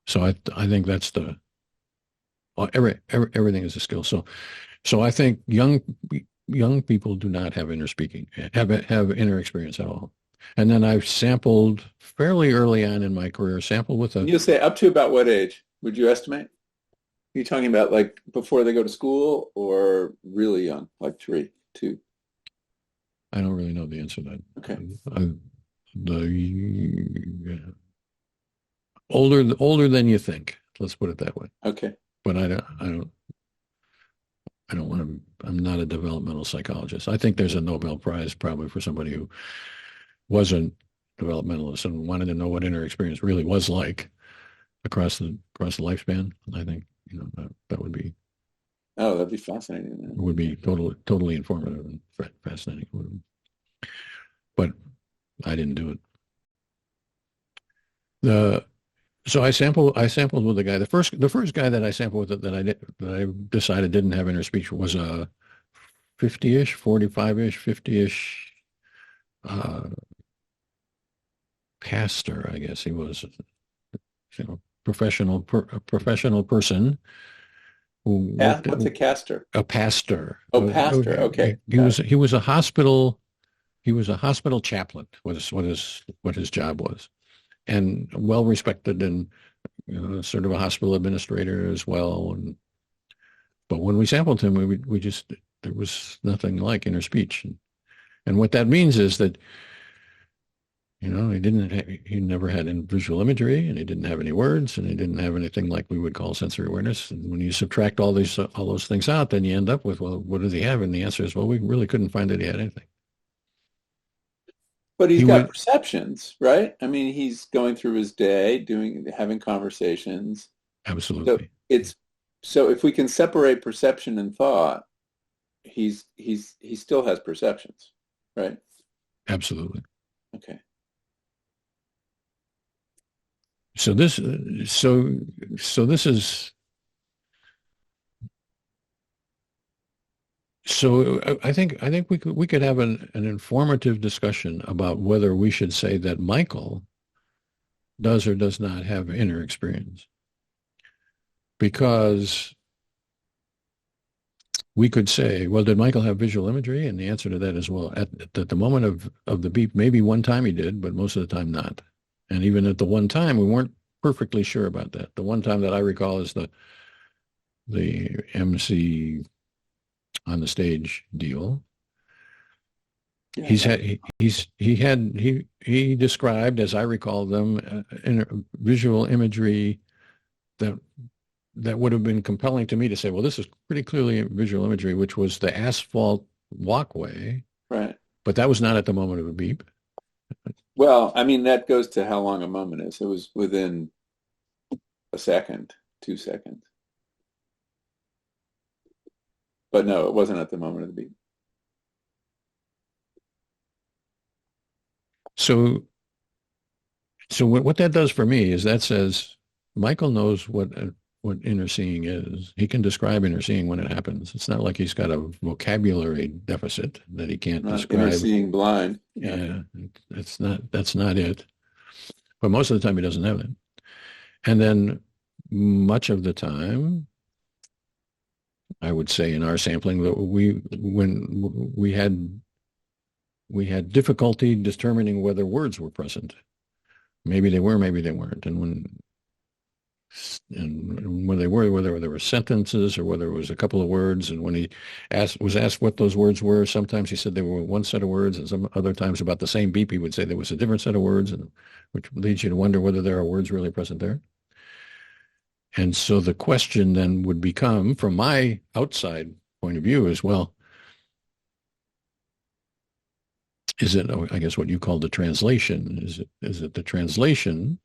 So I think that's the everything is a skill. So I think young people do not have inner speaking, have inner experience at all. And then I've sampled fairly early on in my career, sampled with a, You'll say up to about what age would you estimate? Are you talking about like before they go to school or really young, like 3, 2? I don't really know the answer to that. Okay. I, the older than you think. Let's put it that way. Okay. But I don't want to. I'm not a developmental psychologist. I think there's a Nobel Prize probably for somebody who wasn't developmentalist and wanted to know what inner experience really was like across the lifespan. I think that Oh, that'd be fascinating, man. would be totally informative and fascinating. But I didn't do it. The so I sampled with the guy. The first guy that I sampled with that I decided didn't have inner speech was a 50-ish, 45-ish, 50-ish uh, pastor. I guess he was, a professional person who worked at What's a caster? a pastor. Oh, pastor. Okay. He Got was it. he was a hospital he was a hospital chaplain. What his job was, and well respected, and sort of a hospital administrator as well. But when we sampled him, we just there was nothing like inner speech, and what that means is that he never had any visual imagery, and he didn't have any words, and he didn't have anything like we would call sensory awareness. And when you subtract all those things out, then you end up with, well, what does he have? And the answer is, well, we really couldn't find that he had anything. But he's He got would perceptions, right? I mean, he's going through his day, having conversations. So absolutely, it's so if we can separate perception and thought, he still has perceptions, right? absolutely. Okay. So this, so this is so. I think we could have an informative discussion about whether we should say that Michael does or does not have inner experience, because we could say, well, did Michael have visual imagery? And the answer to that is, well, at the moment of the beep, maybe one time he did, but most of the time not. And even at the one time, we weren't perfectly sure about that. The one time that I recall is the MC on the stage deal. Yeah. He described, as I recall them, visual imagery that would have been compelling to me to say, well, this is pretty clearly visual imagery, which was the asphalt walkway, Right. but that was not at the moment of a beep. Well, I mean, that goes to how long a moment is. It was within a second, 2 seconds. But no, it wasn't at the moment of the beat. So what that does for me is that says Michael knows what what inner seeing is. He can describe inner seeing when it happens. It's not like he's got a vocabulary deficit that he can't Not inner describe. seeing blind. Yeah. Yeah, that's not it. But most of the time he doesn't have it. And then much of the time, I would say in our sampling that when we had difficulty determining whether words were present. Maybe they were, maybe they weren't. And when they were, whether there were sentences or whether it was a couple of words. And when he was asked what those words were, sometimes he said they were one set of words, and some other times about the same beep, he would say there was a different set of words, and which leads you to wonder whether there are words really present there. And so the question then would become, from my outside point of view, is, well, is it, I guess, what you call the translation? Is it the translation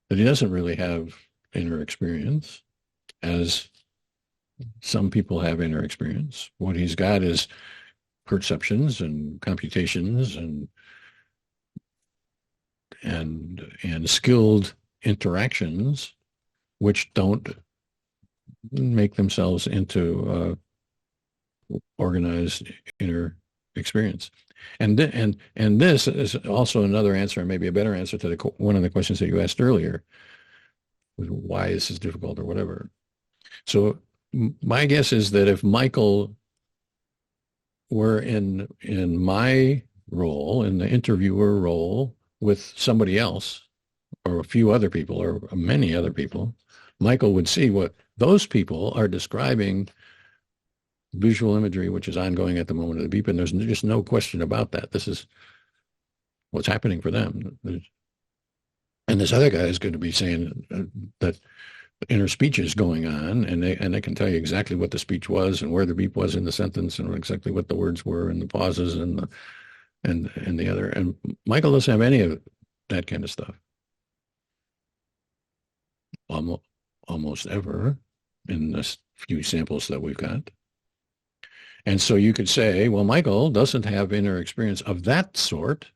that he doesn't really have inner experience, as some people have inner experience? What he's got is perceptions and computations and skilled interactions, which don't make themselves into organized inner experience. And this is also another answer, and maybe a better answer to one of the questions that you asked earlier, why this is difficult or whatever. So my guess is that if Michael were in my role, in the interviewer role, with somebody else or a few other people or many other people, Michael would see what those people are describing visual imagery, which is ongoing at the moment of the beep. And there's just no question about that. This is what's happening for them. And this other guy is going to be saying that inner speech is going on, and they can tell you exactly what the speech was and where the beep was in the sentence and exactly what the words were and the pauses and the other. And Michael doesn't have any of that kind of stuff. Almost ever in the few samples that we've got. And so you could say, well, Michael doesn't have inner experience of that sort.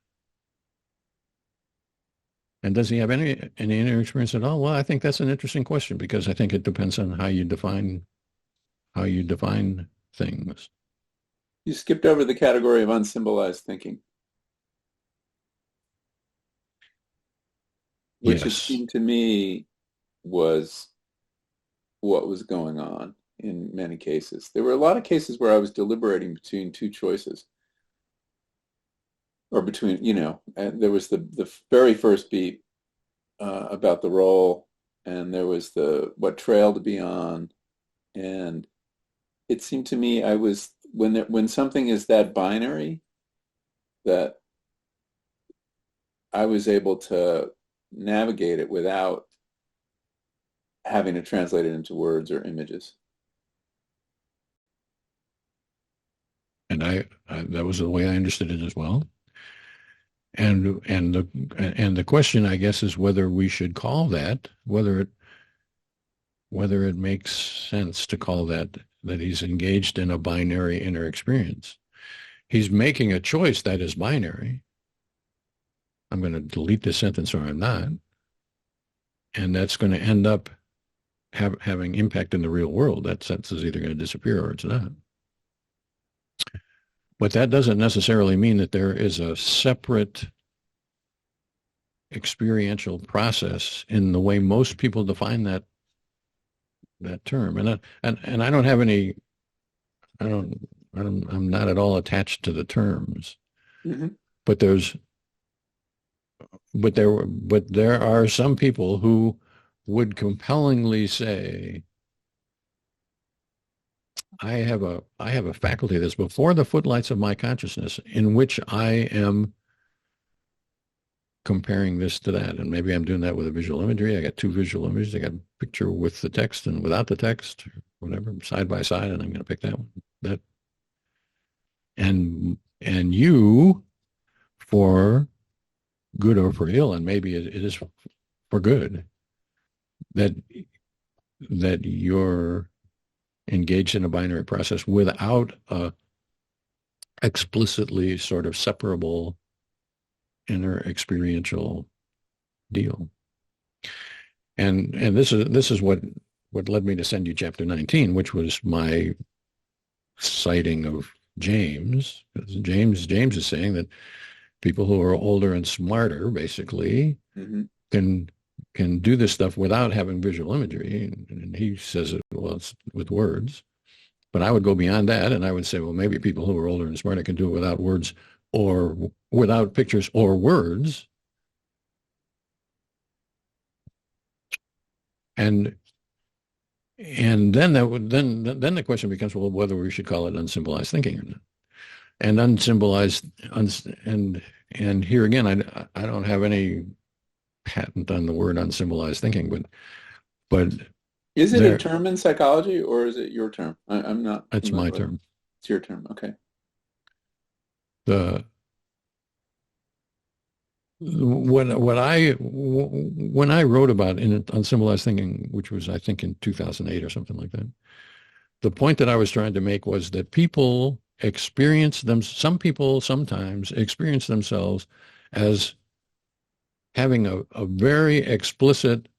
And does he have any inner experience at all? Well, I think that's an interesting question, because I think it depends on how you define things. You skipped over the category of unsymbolized thinking, which Yes. it seemed to me was what was going on in many cases. There were a lot of cases where I was deliberating between two choices, or between, and there was the very first beep about the role, and there was what trail to be on, and it seemed to me I was when something is that binary, that I was able to navigate it without having to translate it into words or images. And I that was the way I understood it as well. And the question, I guess, is whether we should call that, whether it makes sense to call that he's engaged in a binary inner experience. He's making a choice that is binary. I'm going to delete this sentence or I'm not. And that's going to end up having impact in the real world. That sentence is either going to disappear or it's not. But that doesn't necessarily mean that there is a separate experiential process in the way most people define that term. And I don't have any. I'm not at all attached to the terms. Mm-hmm. But there are some people who would compellingly say, I have a faculty that's before the footlights of my consciousness, in which I am comparing this to that. And maybe I'm doing that with a visual imagery. I got two visual images. I got a picture with the text and without the text, or whatever, side by side, and I'm going to pick that one. And you, for good or for ill, and maybe it is for good, that you're engaged in a binary process without a explicitly sort of separable inner experiential deal. And this is what what led me to send you chapter 19, which was my citing of James. James is saying that people who are older and smarter basically Hmm. can can do this stuff without having visual imagery. And he says it, well, it's with words. But I would go beyond that, and I would say, well, maybe people who are older and smarter can do it without words or without pictures or words. And then that would then the question becomes, well, whether we should call it unsymbolized thinking or not. And unsymbolized and here again, I don't have any patent on the word unsymbolized thinking, but Is it a there term in psychology or is it your term? I'm not it's familiar my with it. term. It's your term. Okay. The when I wrote about in unsymbolized thinking, which was I think in 2008 or something like that, the point that I was trying to make was that people experience them. Some people sometimes experience themselves as having a very explicit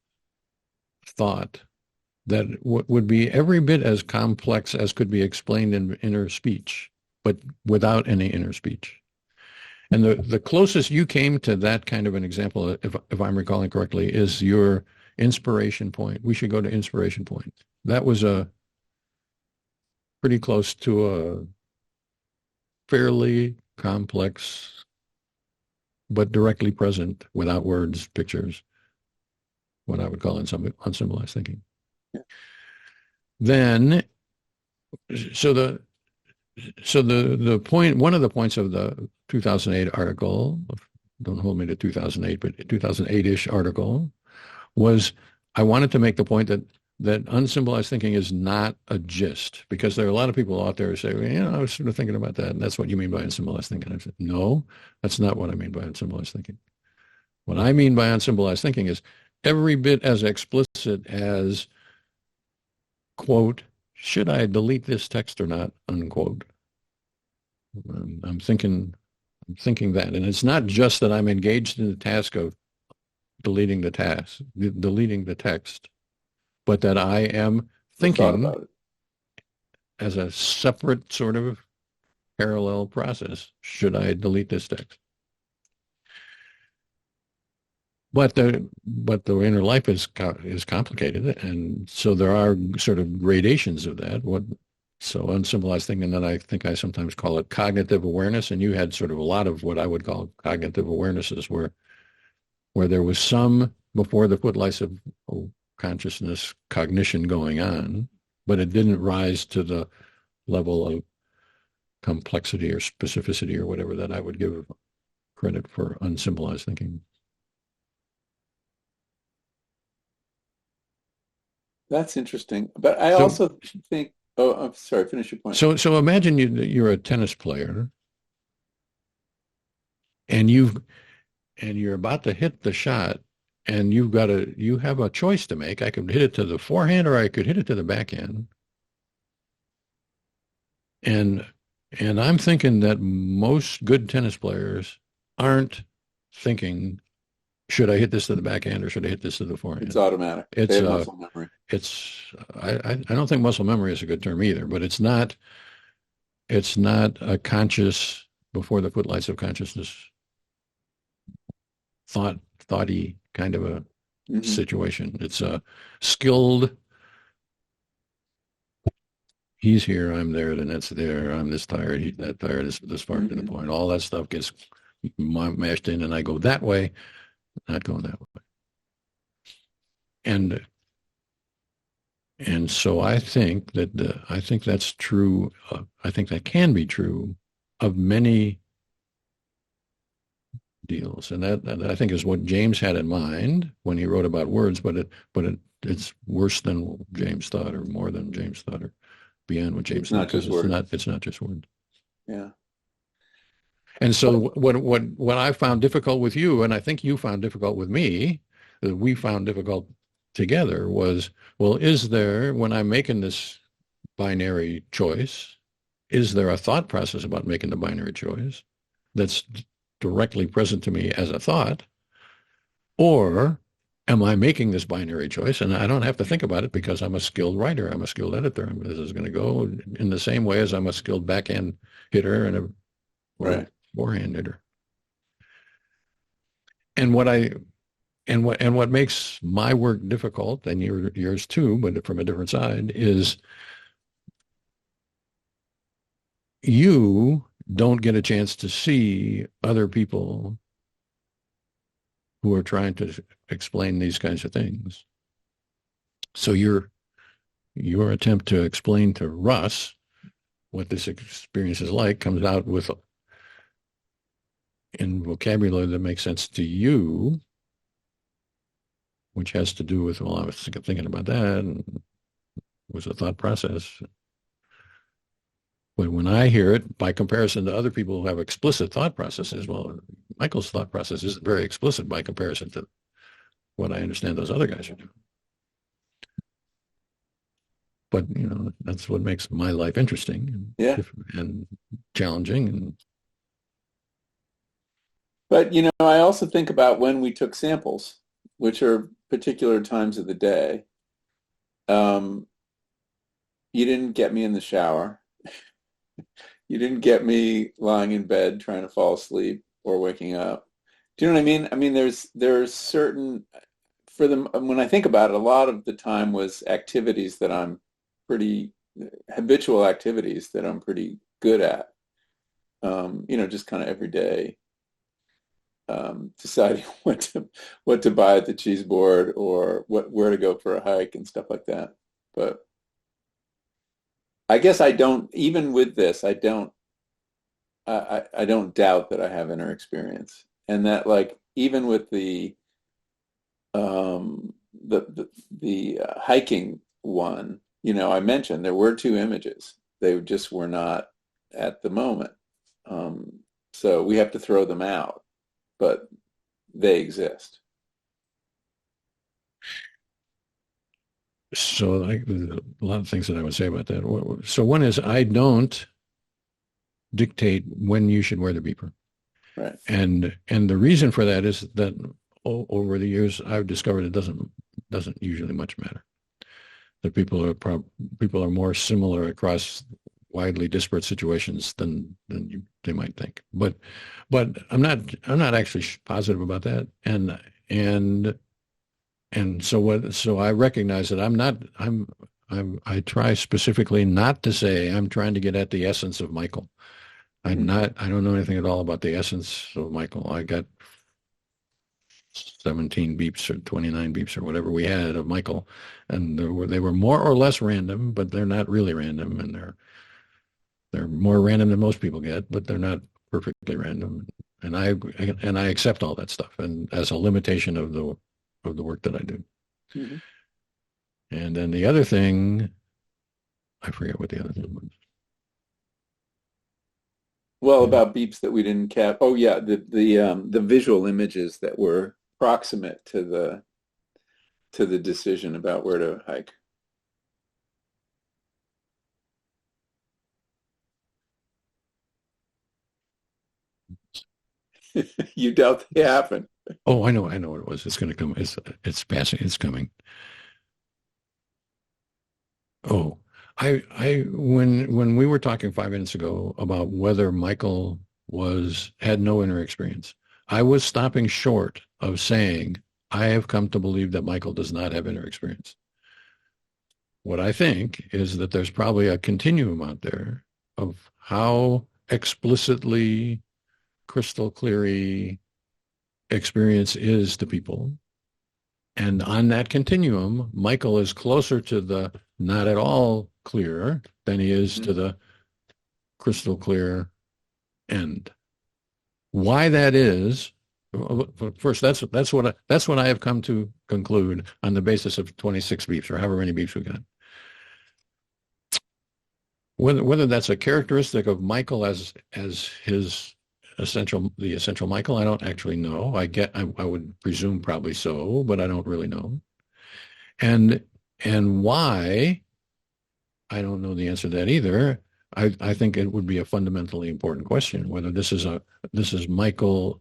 thought that would be every bit as complex as could be explained in inner speech, but without any inner speech. And the closest you came to that kind of an example, if I'm recalling correctly, is your inspiration point. We should go to inspiration point. That was a pretty close to a fairly complex, but directly present without words, pictures, what I would call unsymbolized thinking. Yeah. Then, so the point, one of the points of the 2008 article, don't hold me to 2008, but 2008-ish article was I wanted to make the point that unsymbolized thinking is not a gist, because there are a lot of people out there who say, well, you know, I was sort of thinking about that, and that's what you mean by unsymbolized thinking. I said, no, that's not what I mean by unsymbolized thinking. What I mean by unsymbolized thinking is every bit as explicit as, quote, should I delete this text or not, unquote. I'm thinking that, and it's not just that I'm engaged in the task of deleting the text, but that I am I've thought thinking about it. as a separate sort of parallel process. Should I delete this text? But the inner life is complicated, and so there are sort of gradations of that. So unsymbolized thinking, and then I think I sometimes call it cognitive awareness, and you had sort of a lot of what I would call cognitive awarenesses, where there was some before the footlights of consciousness cognition going on, but it didn't rise to the level of complexity or specificity or whatever that I would give credit for unsymbolized thinking. That's interesting. But I So, also think, oh, I'm sorry, finish your point. so imagine you're a tennis player and you're about to hit the shot and you have a choice to make. I could hit it to the forehand or I could hit it to the backhand. And I'm thinking that most good tennis players aren't thinking, should I hit this to the backhand or should I hit this to the forehand? It's automatic. They It's have muscle memory. I don't think muscle memory is a good term either, but it's not a conscious before the footlights of consciousness thoughty kind of a situation. It's a skilled, he's here, I'm there, then it's there, I'm this tired, he's that tired, this far to the point. All that stuff gets mashed in and I go that way, not going that way. And so I think that's true. I think that can be true of many deals, and that I think is what James had in mind when he wrote about words. But it's worse than James thought, or more than James thought, or beyond what James thought, because it's not just words. Yeah. And so what I found difficult with you, and I think you found difficult with me, that we found difficult together was, well, is there, when I'm making this binary choice, is there a thought process about making the binary choice that's directly present to me as a thought? Or am I making this binary choice? And I don't have to think about it because I'm a skilled writer. I'm a skilled editor. This is going to go in the same way as I'm a skilled backhand hitter or a Right. forehand hitter. And what makes my work difficult, and yours too, but from a different side, is you don't get a chance to see other people who are trying to explain these kinds of things. So your attempt to explain to Russ what this experience is like comes out with in vocabulary that makes sense to you, which has to do with, well, I was thinking about that, and it was a thought process. But when I hear it, by comparison to other people who have explicit thought processes, well, Michael's thought process isn't very explicit by comparison to what I understand those other guys are doing. But, that's what makes my life interesting Yeah. and challenging. And But, I also think about when we took samples, which are particular times of the day. Um, you didn't get me in the shower. You didn't get me lying in bed trying to fall asleep or waking up. Do you know what I mean? I mean, there's certain for them when I think about it, a lot of the time was activities that I'm pretty habitual activities that I'm pretty good at. Just kind of every day, deciding what to buy at the cheese board or where to go for a hike and stuff like that. But I guess I don't, even with this, I don't doubt that I have inner experience and that like even with the hiking one, I mentioned there were two images. They just were not at the moment. So we have to throw them out, but they exist. so like a lot of things that I would say about that. So one is I don't dictate when you should wear the beeper. Right. And the reason for that is that over the years I've discovered it doesn't usually much matter. That people are more similar across widely disparate situations than they might think. But I'm not actually positive about that. And so I recognize that I try specifically not to say I'm trying to get at the essence of Michael. I don't know anything at all about the essence of Michael. I got 17 beeps or 29 beeps or whatever we had of Michael, and they were more or less random, but they're not really random, and they're more random than most people get, but they're not perfectly random. And I accept all that stuff, and as a limitation of the work that I do. Mm-hmm. And then the other thing, I forget what the other thing was. Well, Yeah. about beeps that we didn't cap. Oh yeah, the visual images that were proximate to the decision about where to hike. You doubt they happen. Oh, I know what it was. It's going to come. It's passing. It's coming. Oh, when we were talking 5 minutes ago about whether Michael had no inner experience, I was stopping short of saying I have come to believe that Michael does not have inner experience. What I think is that there's probably a continuum out there of how explicitly crystal clear experience is to people. And on that continuum, Michael is closer to the not at all clear than he is to the crystal clear end. Why that is, first, that's what I have come to conclude on the basis of 26 beeps or however many beeps we got. Whether that's a characteristic of Michael as his the essential Michael, I don't actually know. I would presume probably so, but I don't really know. And why, I don't know the answer to that either. I think it would be a fundamentally important question whether this is Michael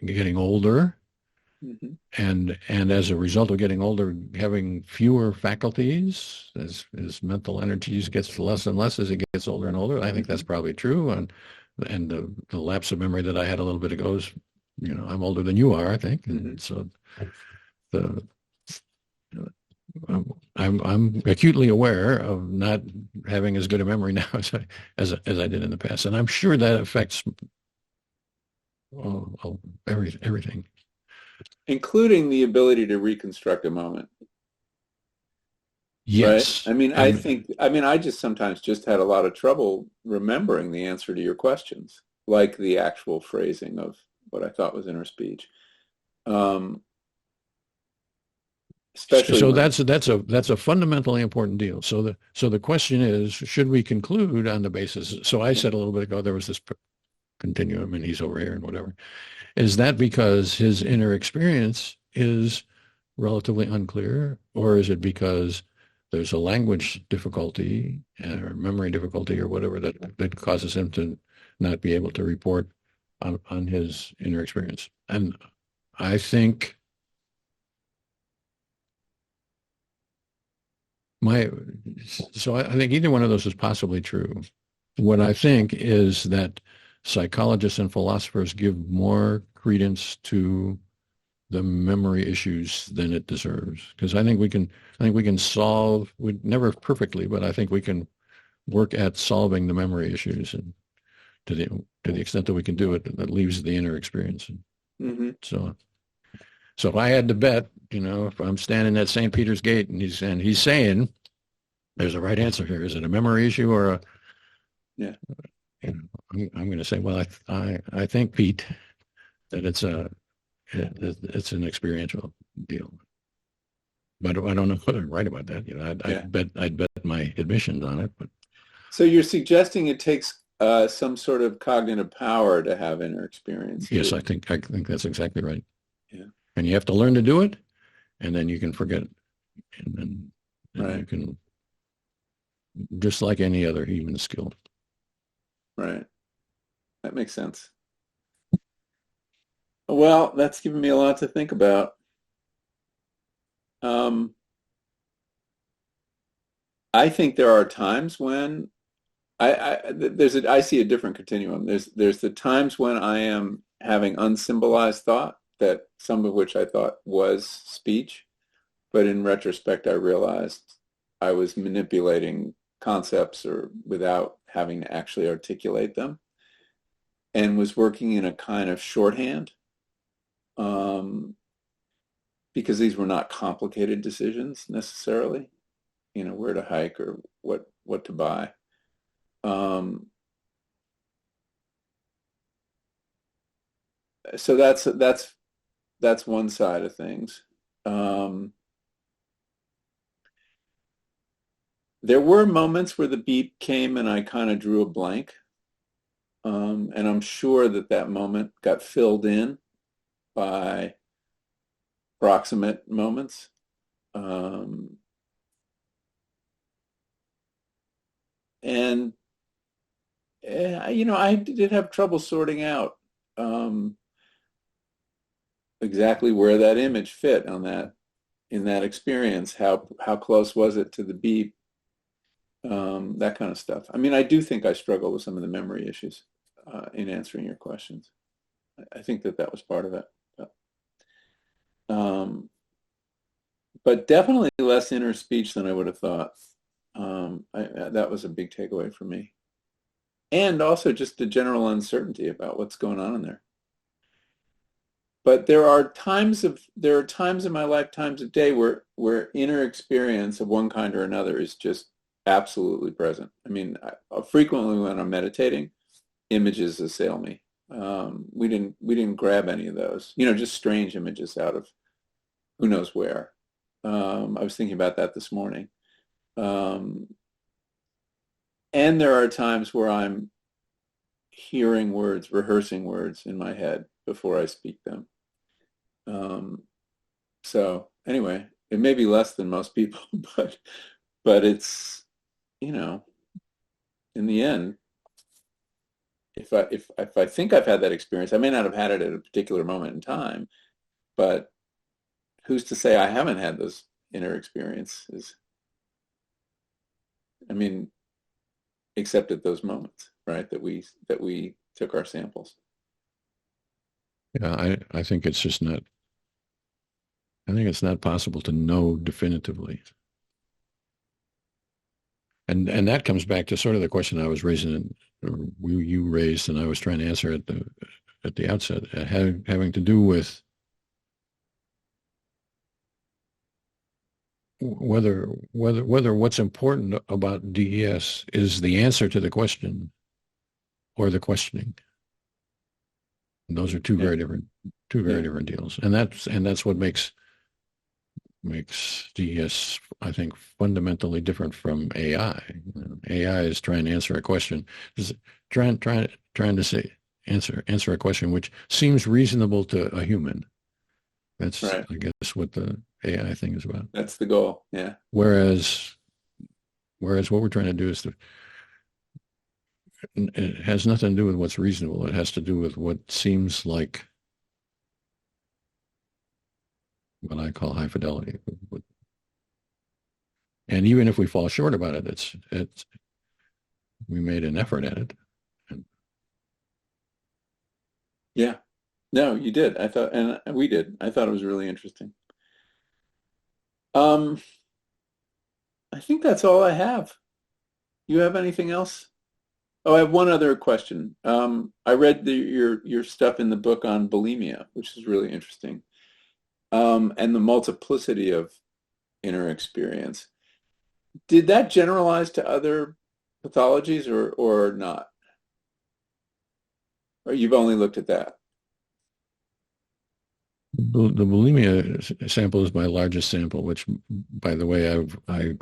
getting older Hmm. And as a result of getting older, having fewer faculties as mental energies gets less and less as it gets older and older. I think that's Hmm. probably true. And the lapse of memory that I had a little bit ago is, I'm older than you are, I think, Hmm. and so the I'm acutely aware of not having as good a memory now as I did in the past, and I'm sure that affects everything. Including the ability to reconstruct a moment. Right. Yes, I mean, I just sometimes just had a lot of trouble remembering the answer to your questions, like the actual phrasing of what I thought was inner speech. Um, especially so when, that's a fundamentally important deal. So the question is, should we conclude on the basis? So I yeah. said a little bit ago there was this continuum, and he's over here and whatever. Is that because his inner experience is relatively unclear, or is it because there's a language difficulty or memory difficulty or whatever that causes him to not be able to report on his inner experience? And I think my so I think either one of those is possibly true. What I think is that psychologists and philosophers give more credence to the memory issues than it deserves. Because I think we can solve, we never perfectly, but I think we can work at solving the memory issues, and to the extent that we can do it, that leaves the inner experience. And Hmm. so if I had to bet, if I'm standing at St. Peter's Gate and he's saying there's a right answer here, is it a memory issue or a Yeah. I'm going to say, well, I think, Pete, that it's an experiential deal. But I don't know whether I'm right about that. Yeah. I'd bet my admissions on it. But So you're suggesting it takes some sort of cognitive power to have inner experience yes, too. I think that's exactly right. Yeah. And you have to learn to do it, and then you can forget it, and you Right. can, just like any other human skill. Right. That makes sense. Well, that's given me a lot to think about. Um, I think there are times when I see a different continuum. There's the times when I am having unsymbolized thought, that some of which I thought was speech, but in retrospect I realized I was manipulating concepts or without having to actually articulate them, and was working in a kind of shorthand, um, because these were not complicated decisions necessarily, where to hike or what to buy. Um, so that's one side of things. Um, there were moments where the beep came and I kind of drew a blank, and I'm sure that moment got filled in by proximate moments. Um, and I did have trouble sorting out um, exactly where that image fit on that in that experience. How close was it to the beep? That kind of stuff. I mean, I do think I struggle with some of the memory issues in answering your questions. I think that was part of it. Um, but definitely less inner speech than I would have thought. That was a big takeaway for me. And also just the general uncertainty about what's going on in there. But there are times in my life, times of day where inner experience of one kind or another is just absolutely present. I mean, frequently when I'm meditating, images assail me. We didn't grab any of those, just strange images out of who knows where. I was thinking about that this morning. Um, and there are times where I'm hearing words, rehearsing words in my head before I speak them. Um, so anyway, it may be less than most people, but it's, you know, in the end, if I think I've had that experience, I may not have had it at a particular moment in time, but who's to say I haven't had those inner experiences? I mean, except at those moments, right? That we took our samples. Yeah, I think it's just not. I think it's not possible to know definitively. And that comes back to sort of the question I was raising, or you raised, and I was trying to answer at the outset, having to do with whether what's important about DES is the answer to the question or the questioning. And those are Yeah. two very Yeah. different deals, and that's what makes DES, I think, fundamentally different from AI. AI is trying to answer a question, is trying to say answer a question which seems reasonable to a human. That's, Right. I guess, what the AI thing is about. That's the goal. Yeah. Whereas what we're trying to do is it has nothing to do with what's reasonable. It has to do with what seems like what I call high fidelity. And even if we fall short about it, it's we made an effort at it. Yeah. No, you did. I thought, and we did. I thought it was really interesting. Um, I think that's all I have. You have anything else? Oh, I have one other question. I read your stuff in the book on bulimia, which is really interesting, and the multiplicity of inner experience. Did that generalize to other pathologies or not? Or you've only looked at that? The bulimia sample is my largest sample, which, by the way, I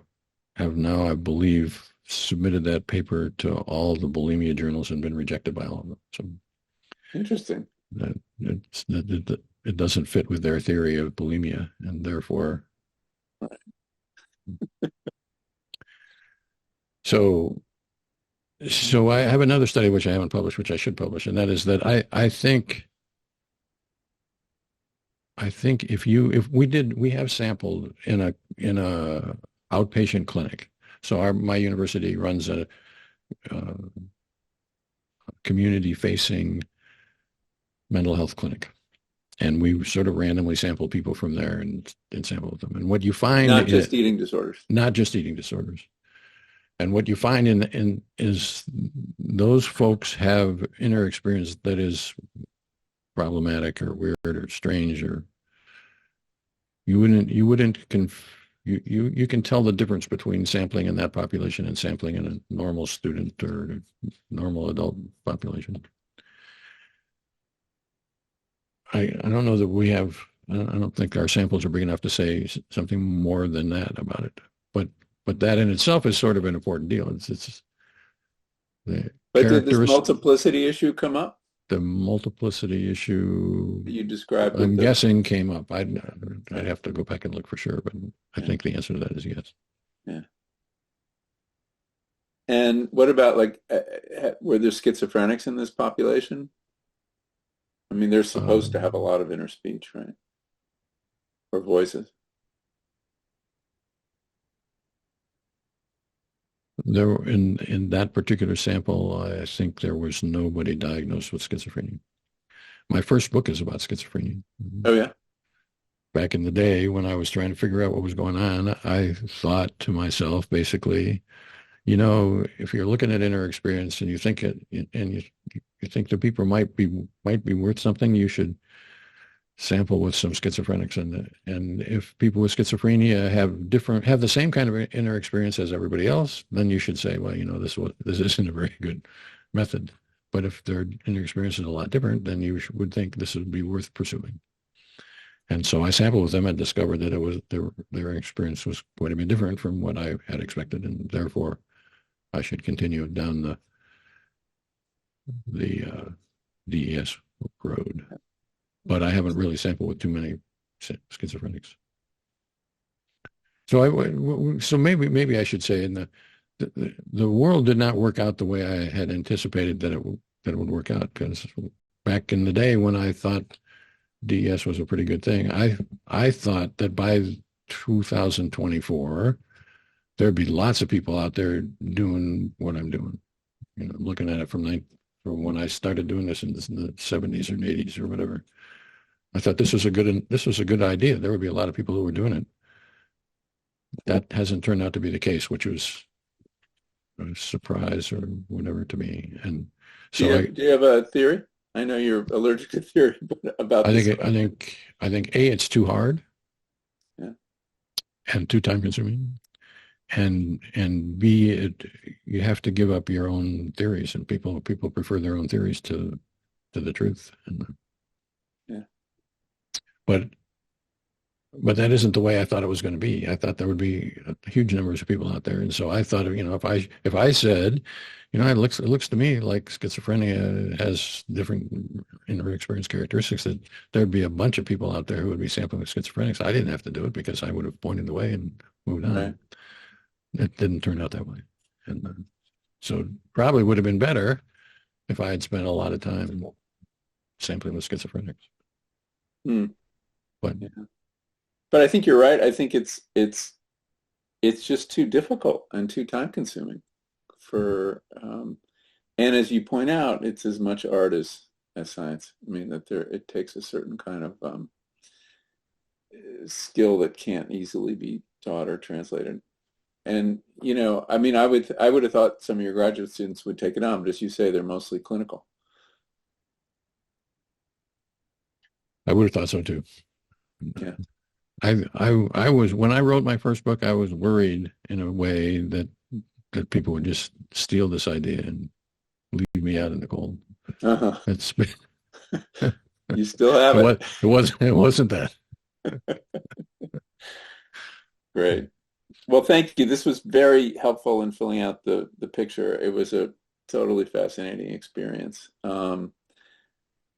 have now, I believe, submitted that paper to all the bulimia journals and been rejected by all of them. So Interesting. it doesn't fit with their theory of bulimia, and therefore, so I have another study which I haven't published, which I should publish, and that is that I think if we have sampled in a outpatient clinic. So my university runs a community facing mental health clinic, and we sort of randomly sample people from there and sample them. And what you find, Not just eating disorders. not just eating disorders. And what you find in is those folks have inner experience that is problematic or weird or strange, or you can tell the difference between sampling in that population and sampling in a normal student or normal adult population. I don't know that we have. I don't think our samples are big enough to say something more than that about it. But that in itself is sort of an important deal. It's the But did this characteristic, multiplicity issue come up the multiplicity issue. that you described with I'm the, guessing came up. I'd have to go back and look for sure, but I think the answer to that is yes. yeah. And what about like, were there schizophrenics in this population? I mean, they're supposed to have a Um, lot of inner speech, right? Or voices. There in that particular sample, I think there was nobody diagnosed with schizophrenia. My first book is about schizophrenia. Oh yeah. Back in the day when I was trying to figure out what was going on, I thought to myself, basically, if you're looking at inner experience and you think you think the people might be worth something, you should sample with some schizophrenics, and if people with schizophrenia have the same kind of inner experience as everybody else, then you should say, well, this isn't a very good method. But if their inner experience is a lot different, then you would think this would be worth pursuing. And so I sampled with them and discovered that it was their experience was quite a bit different from what I had expected, and therefore I should continue down the DES road. But I haven't really sampled with too many schizophrenics. So maybe I should say the world did not work out the way I had anticipated that it would work out, because back in the day when I thought DES was a pretty good thing. I thought that by 2024 there'd be lots of people out there doing what I'm doing. You know, looking at it from when I started doing this in the 70s or 80s or whatever. I thought this was a good idea. There would be a lot of people who were doing it. That hasn't turned out to be the case, which was a surprise or whatever to me. And so Do you have a theory? I know you're allergic to theory, but about this. I think A, it's too hard Yeah. and too time consuming. And B, you have to give up your own theories, and people prefer their own theories to the truth. Yeah. But that isn't the way I thought it was going to be. I thought there would be huge numbers of people out there, and so I thought, you know, if I said, you know, it looks to me like schizophrenia has different inner experience characteristics, that there'd be a bunch of people out there who would be sampling with schizophrenics. I didn't have to do it because I would have pointed the way and moved on. Right. It didn't turn out that way, and so probably would have been better if I had spent a lot of time sampling with schizophrenics. Hmm. But Yeah. But I think you're right. I think it's just too difficult and too time consuming for and as you point out, it's as much art as science. I mean that it takes a certain kind of skill that can't easily be taught or translated. And you know, I mean, I would have thought some of your graduate students would take it on, but as you say, they're mostly clinical. I would have thought so too. Yeah. I was, when I wrote my first book, I was worried in a way that people would just steal this idea and leave me out in the cold. Uh-huh. It's You still have it. It wasn't that. Great. Well, thank you. This was very helpful in filling out the picture. It was a totally fascinating experience. I'm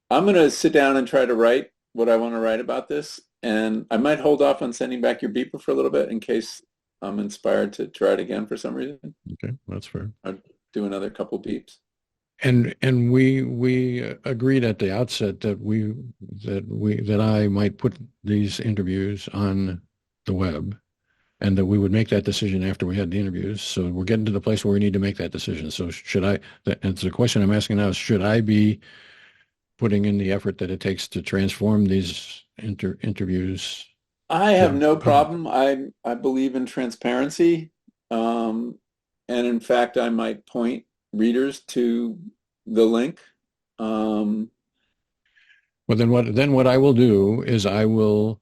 going to sit down and try to write what I want to write about this, and I might hold off on sending back your beeper for a little bit in case I'm inspired to try it again for some reason. Okay, that's fair. I'll do another couple beeps. And we agreed at the outset that I might put these interviews on the web, and that we would make that decision after we had the interviews. So we're getting to the place where we need to make that decision. So and the question I'm asking now is, should I be putting in the effort that it takes to transform these interviews? I have no problem. I believe in transparency. And in fact, I might point readers to the link. Well, then what I will do is I will,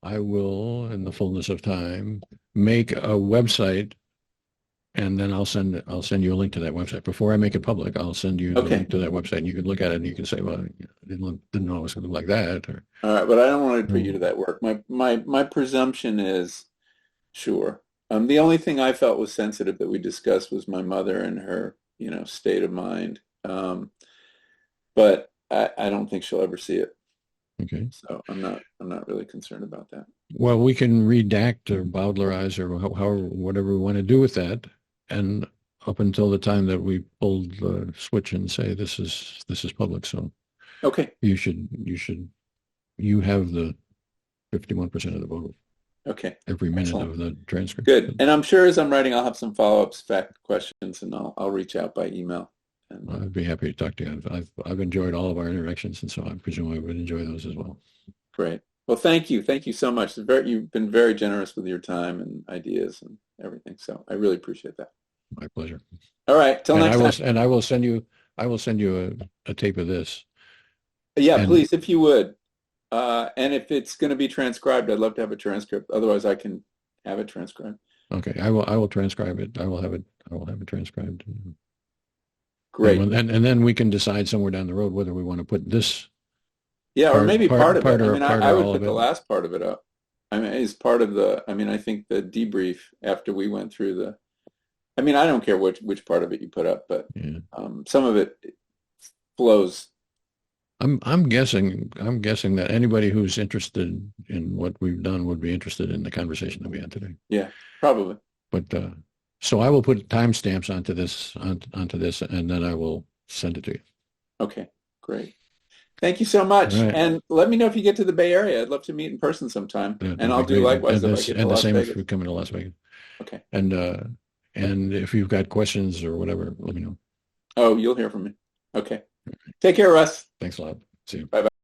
in the fullness of time, make a website, and then I'll send you a link to that website. Before I make it public, I'll send you the link to that website, and you can look at it and you can say, well, I didn't know it was going to look like that. Or, all right, but I don't want to put you to that work. My presumption is, sure. The only thing I felt was sensitive that we discussed was my mother and her, you know, state of mind. But I don't think she'll ever see it. okay. So I'm not really concerned about that. Well, we can redact or Bowdlerize or whatever we want to do with that, and up until the time that we pull the switch and say this is public. So okay, you have the 51% of the vote. Okay. Every minute Excellent. of the transcript. Good. And I'm sure as I'm writing, I'll have some follow-ups, fact questions, and I'll reach out by email. And, I'd be happy to talk to you. I've enjoyed all of our interactions, and so I presume I would enjoy those as well. Great. Well, thank you. Thank you so much. You've been very generous with your time and ideas and everything. So I really appreciate that. My pleasure. All right. Till next time. And I will send you a tape of this. Yeah, please, if you would. And if it's going to be transcribed, I'd love to have a transcript. Otherwise, I can have it transcribed. Okay, I will transcribe it. I will have it transcribed. Great. And then we can decide somewhere down the road whether we want to put this. Yeah, or maybe part of it. I mean, I would put the last part of it up. I mean, as part of the. I mean, I think the debrief after we went through the. I mean, I don't care which part of it you put up, but yeah. Some of it flows. I'm guessing that anybody who's interested in what we've done would be interested in the conversation that we had today. Yeah, probably. But so I will put timestamps onto this, and then I will send it to you. Okay, great. Thank you so All much. right. And let me know if you get to the Bay Area. I'd love to meet in person sometime. And That'd I'll be do great. likewise if I get to And the Las same if Vegas. you're coming to Las Vegas. Okay. And if you've got questions or whatever, let me know. Oh, you'll hear from me. Okay. Take care, Russ. Thanks a lot. See you. Bye-bye.